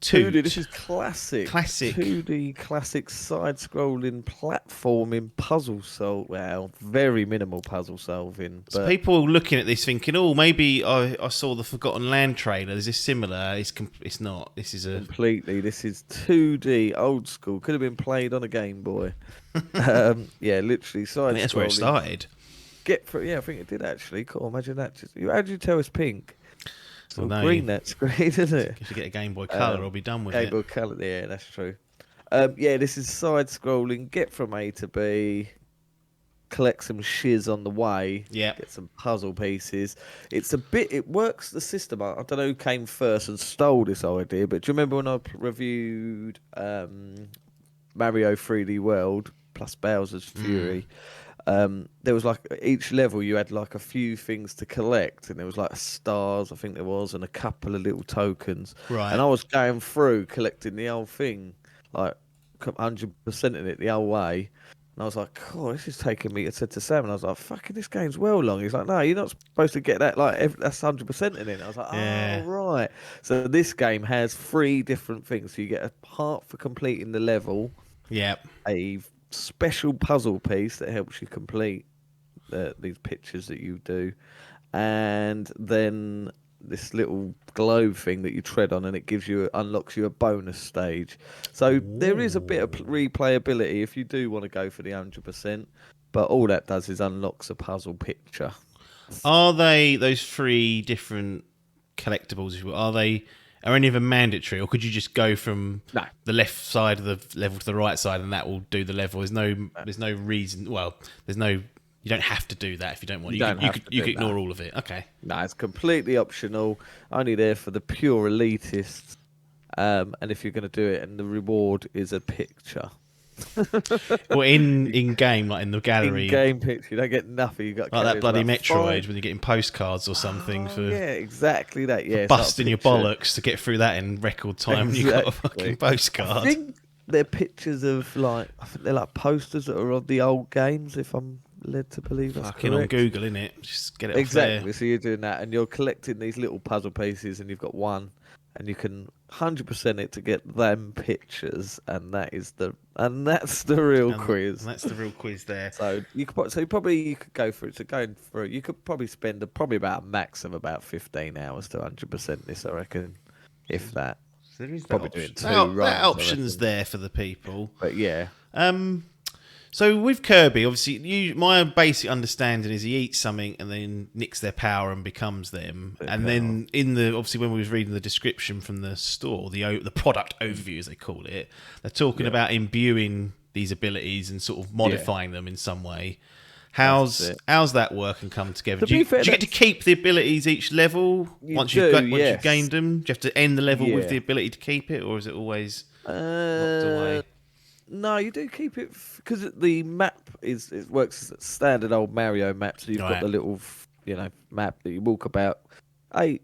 This is classic 2D classic side-scrolling platforming puzzle solve. Well, very minimal puzzle solving. But so people looking at this thinking, oh, maybe I saw the Forgotten Land trailer. Is this similar? It's not. This is completely. This is 2D old school. Could have been played on a Game Boy. Literally side-scrolling. I think that's where it started. I think it did actually. Cool. Imagine that. How do you tell it's pink? Well, green that screen, isn't it? If you get a Game Boy Color, I'll be done with it. Game Boy Color, yeah, that's true. This is side-scrolling. Get from A to B. Collect some shiz on the way. Yeah. Get some puzzle pieces. It works the system. I don't know who came first and stole this idea, but do you remember when I reviewed Mario 3D World plus Bowser's Fury? There was like each level you had like a few things to collect, and there was like stars, I think there was, and a couple of little tokens. Right. And I was going through collecting the whole thing, like 100%ing it the whole way. And I was like, "Oh, this is taking me." I said to Sam, and I was like, "Fucking, this game's well long." He's like, "No, you're not supposed to get that. Like, that's 100% in it." I was like, "Oh, right." So this game has 3 different things. So you get a part for completing the level. Yeah. A special puzzle piece that helps you complete these pictures that you do, and then this little globe thing that you tread on, and it unlocks you a bonus stage. So there is a bit of replayability if you do want to go for the 100%. But all that does is unlocks a puzzle picture. Are they those 3 different collectibles? Are any of them mandatory, or could you just go from the left side of the level to the right side, and that will do the level? There's no reason. Well, you don't have to do that if you don't want. You could ignore all of it. Okay. No, it's completely optional. Only there for the pure elitists. And if you're going to do it, and the reward is a picture. Well, in game, like in the gallery, in game picture, you don't get nothing. You got like that bloody Metroid when you're getting postcards or something for exactly that. Yeah, busting your bollocks to get through that in record time. Exactly. And you got a fucking postcard. I think they're pictures of I think they're like posters that are of the old games. If I'm led to believe that's fucking correct. On Google, innit? Just get it exactly. Off there. So you're doing that, and you're collecting these little puzzle pieces, and you've got one. And you can 100% it to get them pictures, and that's the real quiz. And that's the real quiz there. So you could go for it. So going through, you could probably spend about a max of about 15 hours to 100% this, I reckon, if that. So there is probably that doing 2 runs. That option's there for the people. But yeah. So with Kirby, obviously, my basic understanding is he eats something and then nicks their power and becomes them. Then obviously when we was reading the description from the store, the product overview as they call it, they're talking about imbuing these abilities and sort of modifying them in some way. How's that work and come together? Do you get to keep the abilities each level once you've gained them? Do you have to end the level with the ability to keep it, or is it always locked away? No, you do keep it because the map it works as a standard old Mario map. So you've got the little map that you walk about.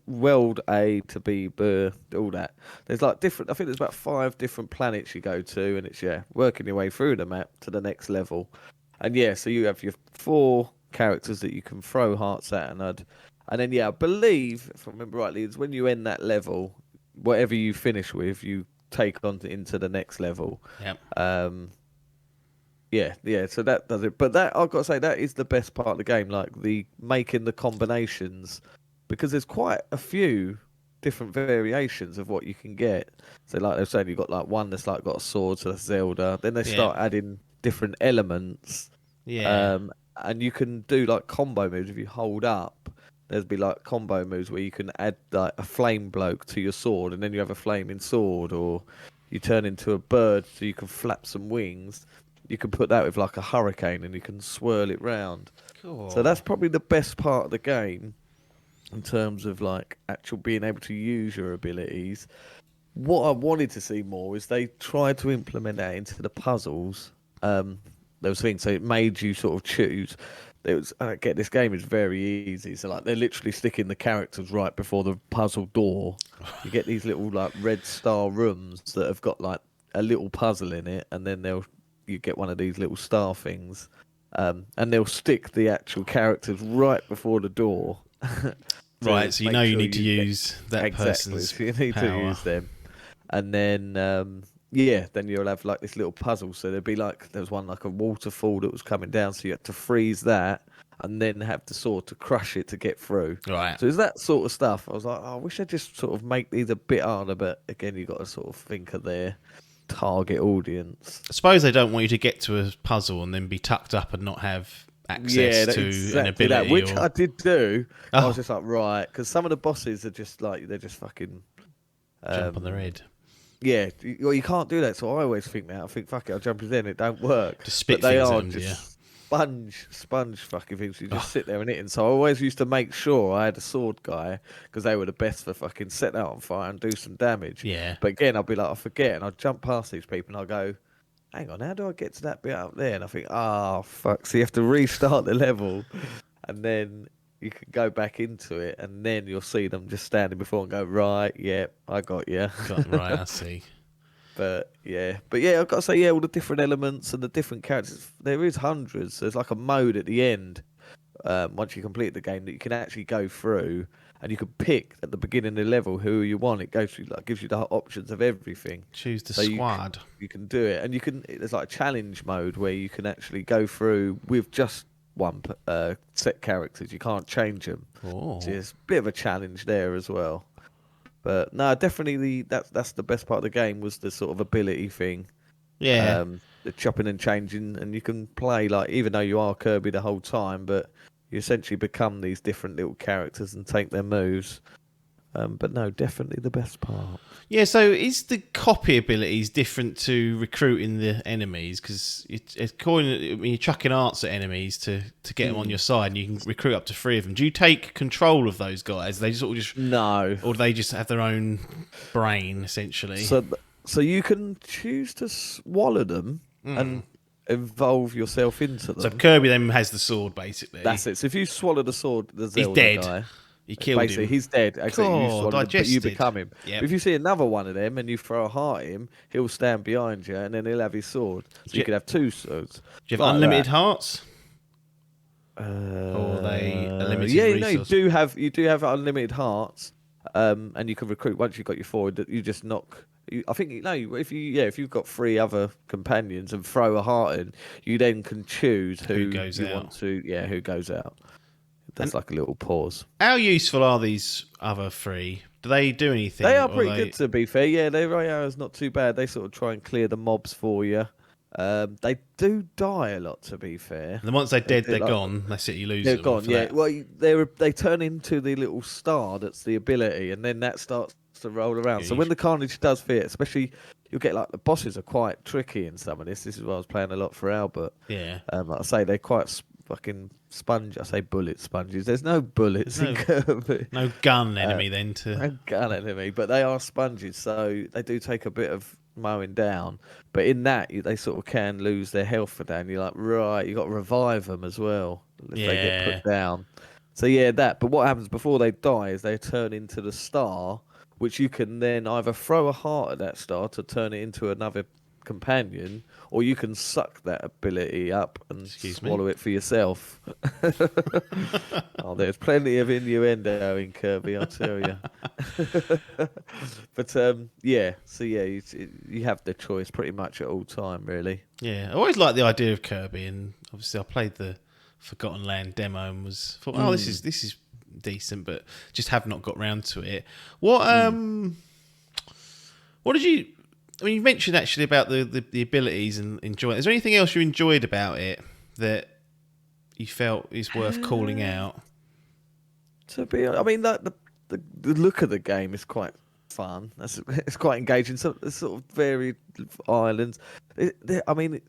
World A to B, B, all that. There's different. I think there's about 5 different planets you go to, and it's working your way through the map to the next level. And so you have your 4 characters that you can throw hearts at, and then I believe if I remember rightly, it's when you end that level, whatever you finish with, you take on into the next level. Yep. So that does it. But that I've got to say that is the best part of the game, like the making the combinations, because there's quite a few different variations of what you can get. So like they're saying, you've got one that's got a sword, so that's Zelda. Then they start adding different elements. Yeah. And you can do combo moves if you hold up. There's be combo moves where you can add a flame bloke to your sword, and then you have a flaming sword, or you turn into a bird so you can flap some wings. You can put that with a hurricane, and you can swirl it round. Cool. So that's probably the best part of the game in terms of actual being able to use your abilities. What I wanted to see more is they tried to implement that into the puzzles. There was things, so it made you sort of choose. This game is very easy. So they're literally sticking the characters right before the puzzle door. You get these little red star rooms that have got a little puzzle in it, and then you get one of these little star things, and they'll stick the actual characters right before the door. Right, so you need to use that person's so you need power. to use them, and then then you'll have this little puzzle. So there'd be there was one a waterfall that was coming down, so you had to freeze that and then have the sword to crush it to get through. Right. So it's that sort of stuff. I was like, I wish I'd just sort of make these a bit harder, but again, you got to sort of think of their target audience. I suppose they don't want you to get to a puzzle and then be tucked up and not have access to an ability. Which I did do. I was just right, because some of the bosses are just they're just fucking... jump on their head. Yeah, you can't do that, so I always think that. I think, fuck it, I'll jump in, it don't work. Just spit but they things are in, just sponge fucking things. You just sit there and hit. And so I always used to make sure I had a sword guy, because they were the best for fucking setting out on fire and do some damage. Yeah. But again, I'll be I forget, and I'll jump past these people, and I'll go, hang on, how do I get to that bit up there? And I think, fuck. So you have to restart the level, and then you can go back into it, and then you'll see them just standing before and go, right, yeah, I got you. Right, I see. But I've got to say, all the different elements and the different characters, there is hundreds. There's a mode at the end, once you complete the game, that you can actually go through, and you can pick at the beginning of the level who you want. It goes through, gives you the options of everything. Choose the squad. You can do it, and there's a challenge mode where you can actually go through with just set characters. You can't change them. Oh. So it's a bit of a challenge there as well. But no, definitely that's the best part of the game was the sort of ability thing. Yeah. The chopping and changing, and you can play like even though you are Kirby the whole time, but you essentially become these different little characters and take their moves. But no, definitely the best part. Yeah, so is the copy abilities different to recruiting the enemies? Because you're chucking arts at enemies to get them on your side, and you can recruit up to 3 of them. Do you take control of those guys? They sort of just No, or do they just have their own brain essentially? So you can choose to swallow them and evolve yourself into them. So Kirby then has the sword basically. That's it. So if you swallow the sword, the Zelda dead. guy, You killed basically him. he's dead. Actually, you swallowed him, but you digested. become him. Yep. But if you see another one of them and you throw a heart at him, he'll stand behind you and then he'll have his sword. So you could have 2 swords. Do you have like unlimited that. hearts? Or are they a limited Yeah, resource? no, you do have unlimited hearts, and you can recruit once you've got your forward. You just knock. I think if you've got 3 other companions and throw a heart in, you then can choose who goes you out. want to. Yeah, who goes out. That's like a little pause. How useful are these other 3? Do they do anything? They are or pretty good, to be fair. Yeah, their AI is not too bad. They sort of try and clear the mobs for you. They do die a lot, to be fair. And once they're dead, they're like- gone. That's it. You lose They're them. gone. for Yeah. that. Well, they turn into the little star that's the ability, and then that starts to roll around. So Yeah, when the carnage does fit, especially you'll get like the bosses are quite tricky in some of this. This is what I was playing a lot for Albert. Yeah. Like I say, they're quite fucking sponge. I say bullet sponges. There's no bullets in Kirby. No gun enemy then to. No gun enemy, but they are sponges, so they do take a bit of mowing down. But in that, they sort of can lose their health for down. You're like, right, you got to revive them as well if they get Yeah. put down. So yeah, that. But what happens before they die is they turn into the star, which you can then either throw a heart at that star to turn it into another companion, or you can suck that ability up and swallow it for yourself. Oh, there's plenty of innuendo in Kirby, I'll tell you. But yeah, so yeah, you have the choice pretty much at all time, really. Yeah, I always liked the idea of Kirby, and obviously I played the Forgotten Land demo and thought, oh, this is decent, but just have not got round to it. What did you? I mean, you mentioned actually about the abilities and enjoying. Is there anything else you enjoyed about it that you felt is worth calling out? To be, I mean, the look of the game is quite fun. It's quite engaging. So it's sort of varied islands. I mean,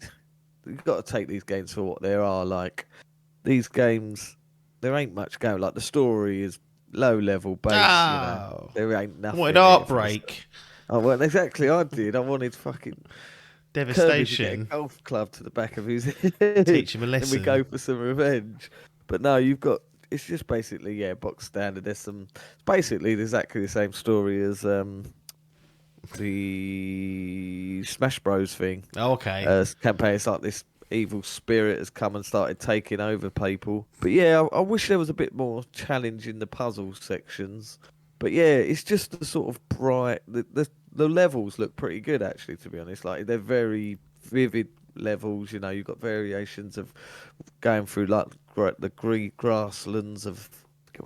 you've got to take these games for what they are. Like these games, there ain't much going. Like the story is low level base. Oh. There ain't nothing. What an heartbreak! Oh, well, exactly. I did. I wanted fucking Kirby to get a Devastation. golf club to the back of his head. Teach him a And lesson. we go for some revenge. But no, it's just basically, box standard. There's basically exactly the same story as the Smash Bros thing. Oh, okay. Campaign. It's like this evil spirit has come and started taking over people. But yeah, I wish there was a bit more challenge in the puzzle sections. But yeah, it's just the sort of bright. The levels look pretty good, actually, to be honest. Like they're very vivid levels. You know, you've got variations of going through like the grasslands of.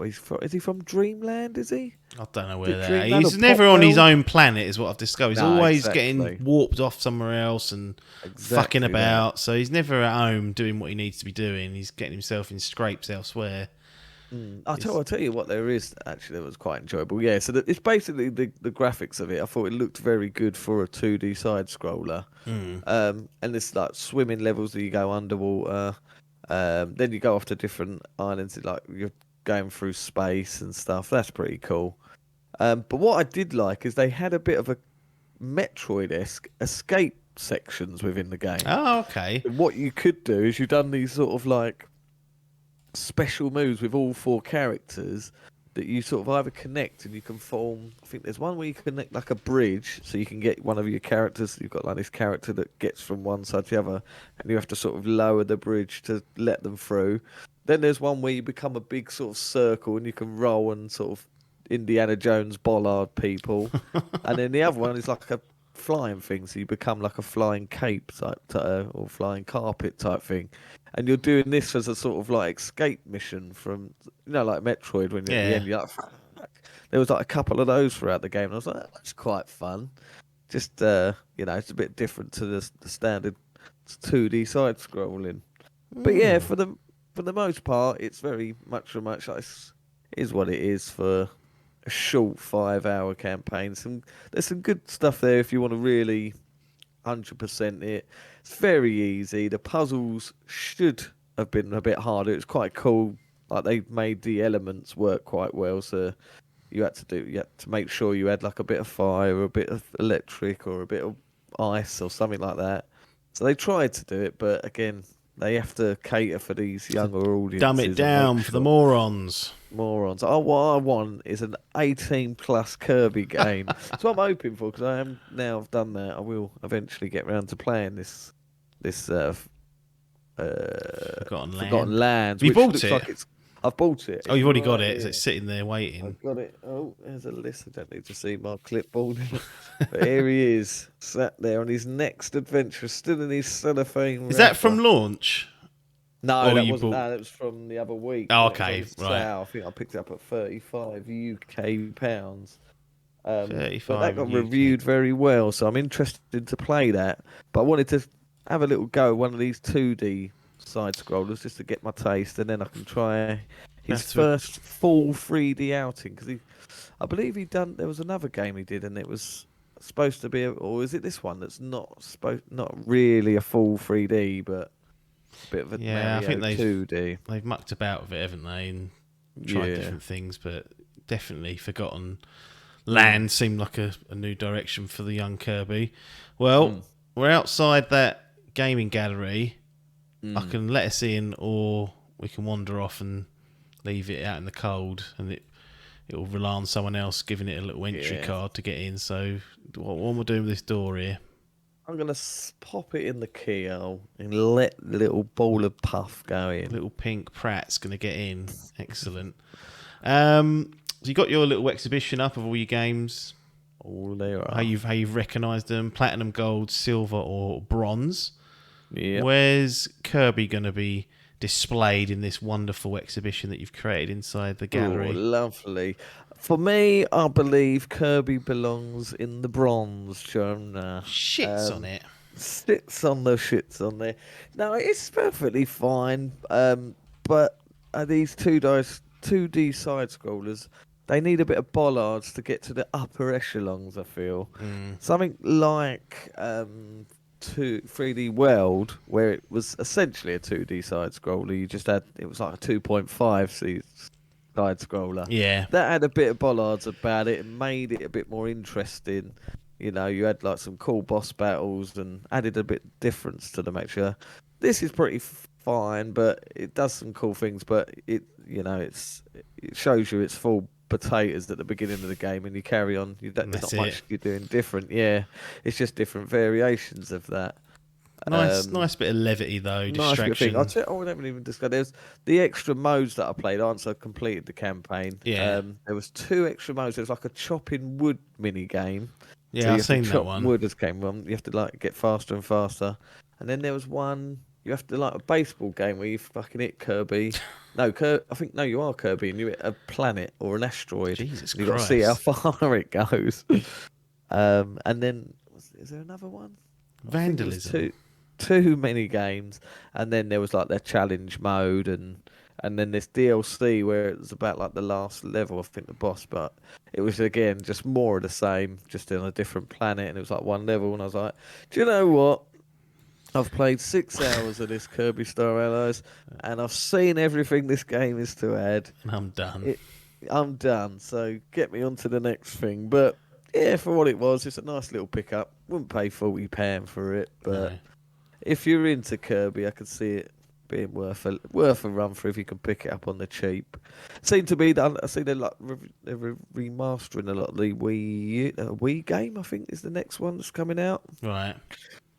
Is he from Dreamland? Is he? I don't know where that. Dreamland He's or never on his Popwell? own planet, is what I've discovered. He's No, always exactly. getting warped off somewhere else and Exactly fucking that. about. So he's never at home doing what he needs to be doing. He's getting himself in scrapes elsewhere. I'll tell you what there is actually that was quite enjoyable. Yeah, so it's basically the graphics of it. I thought it looked very good for a 2D side scroller. And there's like swimming levels that you go underwater. Then you go off to different islands, like you're going through space and stuff. That's pretty cool. But what I did like is they had a bit of a Metroid-esque escape sections within the game. Oh, okay. And what you could do is you've done these sort of like special moves with all 4 characters that you sort of either connect and you can form. I think there's one where you connect like a bridge, so you can get one of your characters. You've got like this character that gets from one side to the other, and you have to sort of lower the bridge to let them through. Then there's one where you become a big sort of circle and you can roll and sort of Indiana Jones bollard people. And then the other one is like a flying thing, so you become like a flying cape type or flying carpet type thing. and you're doing this as a sort of like escape mission from, like Metroid when you're at the end, you're like, fuck. There was like a couple of those throughout the game, and I was like, that's quite fun. Just it's a bit different to the standard 2D side scrolling. But yeah, for the most part, it's very much like is what it is for a short 5-hour campaign. There's some good stuff there if you want to really 100% it. It's very easy. The puzzles should have been a bit harder. It's quite cool. Like they made the elements work quite well. So you had to make sure you had like a bit of fire, or a bit of electric, or a bit of ice, or something like that. So they tried to do it, but again, they have to cater for these younger audiences. Dumb it down for the morons. What I want is an 18+ Kirby game. That's what I'm hoping for, because I've done that. I will eventually get round to playing this Forgotten Lands. You which bought looks it? Like I've bought it. Oh, you've already got Right it. here. It's sitting there waiting. I've got it. Oh, there's a list. I don't need to see my clipboard. But here he is, sat there on his next adventure, still in his cellophane. Is that from launch? No, Or that you wasn't bought- that. It was from the other week. Oh, It was okay, on sale. right. I think I picked it up at 35 UK pounds. 35 But that got UK. reviewed very well, so I'm interested to play that. But I wanted to have a little go at one of these 2D side scrollers just to get my taste, and then I can try his That's first full 3D outing, because I believe there was another game he did, and it was supposed to be, or is it this one that's not really a full 3D, but a bit of a Yeah, I Mario think 2D. They've mucked about with it, haven't they? And tried Yeah. different things, but definitely Forgotten Land seemed like a new direction for the young Kirby. Well, we're outside that gaming gallery. I can let us in, or we can wander off and leave it out in the cold, and it will rely on someone else giving it a little entry card to get in. So what am I doing with this door here? I'm going to pop it in the keyhole and let the little ball of puff go in. Little pink Pratt's going to get in. Excellent. So you got your little exhibition up of all your games. All there are. How you've recognised them: platinum, gold, silver, or bronze. Yeah. Where's Kirby going to be displayed in this wonderful exhibition that you've created inside the gallery? Oh, lovely. For me, I believe Kirby belongs in the bronze genre. Shits on it. Sits on the shits on there. No, it's perfectly fine. But these 2D side scrollers, they need a bit of bollards to get to the upper echelons, I feel. Something like 3D World, where it was essentially a 2D side scroller. It was like a 2.5 side scroller. Yeah. That had a bit of bollards about it and made it a bit more interesting. You had like some cool boss battles and added a bit of difference to them, actually. This is pretty fine, but it does some cool things, but it shows you its full potatoes at the beginning of the game, and you carry on. There's not much you're doing different. Yeah, it's just different variations of that. Nice bit of levity though. Distraction. Nice bit of thing. I haven't even discussed. There's the extra modes that I played. I completed the campaign. Yeah. There was 2 extra modes. There was like a chopping wood mini game. Yeah, I've seen that chop one. Wood as came on. You have to like get faster and faster. And then there was one. You have to like a baseball game where you fucking hit Kirby. I think you are Kirby, and you hit a planet or an asteroid. Jesus You've got to see how far it goes. And then is there another one? Vandalism. Two mini games, and then there was like their challenge mode, and then this DLC where it was about like the last level, I think the boss, but it was again just more of the same, just on a different planet, and it was like one level, and I was like, do you know what? I've played 6 hours of this Kirby Star Allies, and I've seen everything this game is to add. I'm done. I'm done, so get me on to the next thing. But yeah, for what it was, it's a nice little pickup. Wouldn't pay £40 for it, but if you're into Kirby, I could see it being worth a run through if you can pick it up on the cheap. Seem to be done. I see they're remastering a lot of the Wii game. I think is the next one that's coming out. Right.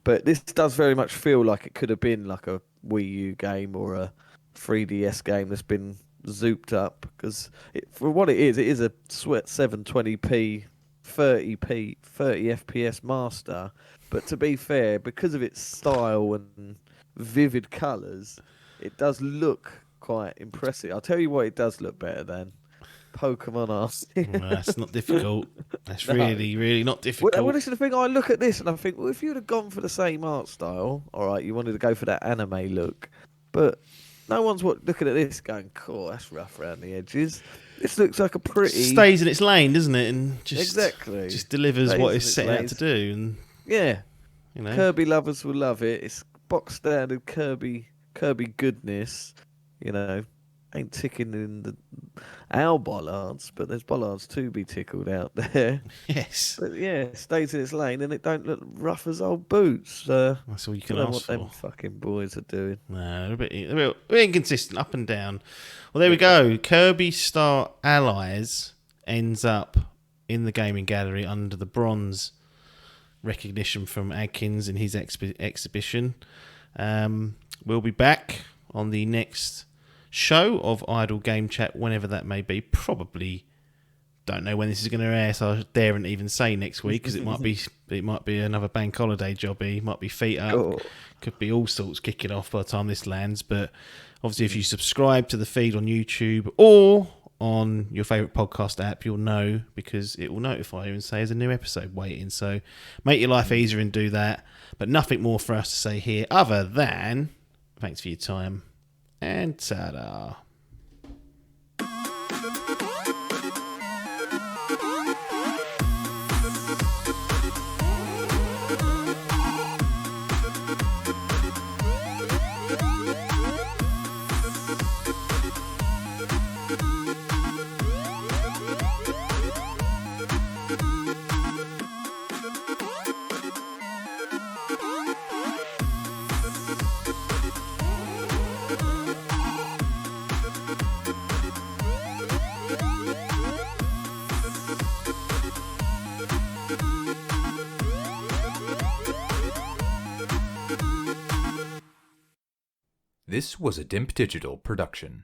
But this does very much feel like it could have been like a Wii U game or a 3DS game that's been zooped up, because for what it is a 720p, 30 FPS master. But to be fair, because of its style and vivid colours, it does look quite impressive. I'll tell you what, it does look better than Pokemon Arceus. Well, that's not difficult. That's really, really not Well, difficult. this is the thing. I look at this and I think, well, if you'd have gone for the same art style, all right, you wanted to go for that anime look, but no one's looking at this going, "Cool, that's rough around the edges." This looks like a pretty Stays in its lane, doesn't it? And just exactly just delivers Stays what in it's its set out lanes. to do. And yeah. you know, Kirby lovers will love it. It's box standard Kirby goodness. You know, ain't ticking in our bollards, but there's bollards to be tickled out there. yes, But yeah, it stays in its lane and it don't look rough as old boots. that's all you can I don't know ask what for. them fucking boys are doing. No, they're a bit inconsistent, up and down. Well, there we go. Kirby Star Allies ends up in the gaming gallery under the bronze recognition from Adkins in his exhibition. We'll be back on the next show of Idle Game Chat, whenever that may be. Probably don't know when this is going to air, so I daren't even say next week because it might be another bank holiday jobby. Might be feet up, could be all sorts kicking off by the time this lands. But obviously, if you subscribe to the feed on YouTube or on your favourite podcast app, you'll know because it will notify you and say there's a new episode waiting. So make your life easier and do that. But nothing more for us to say here other than thanks for your time and ta-da. This was a Dimp Digital production.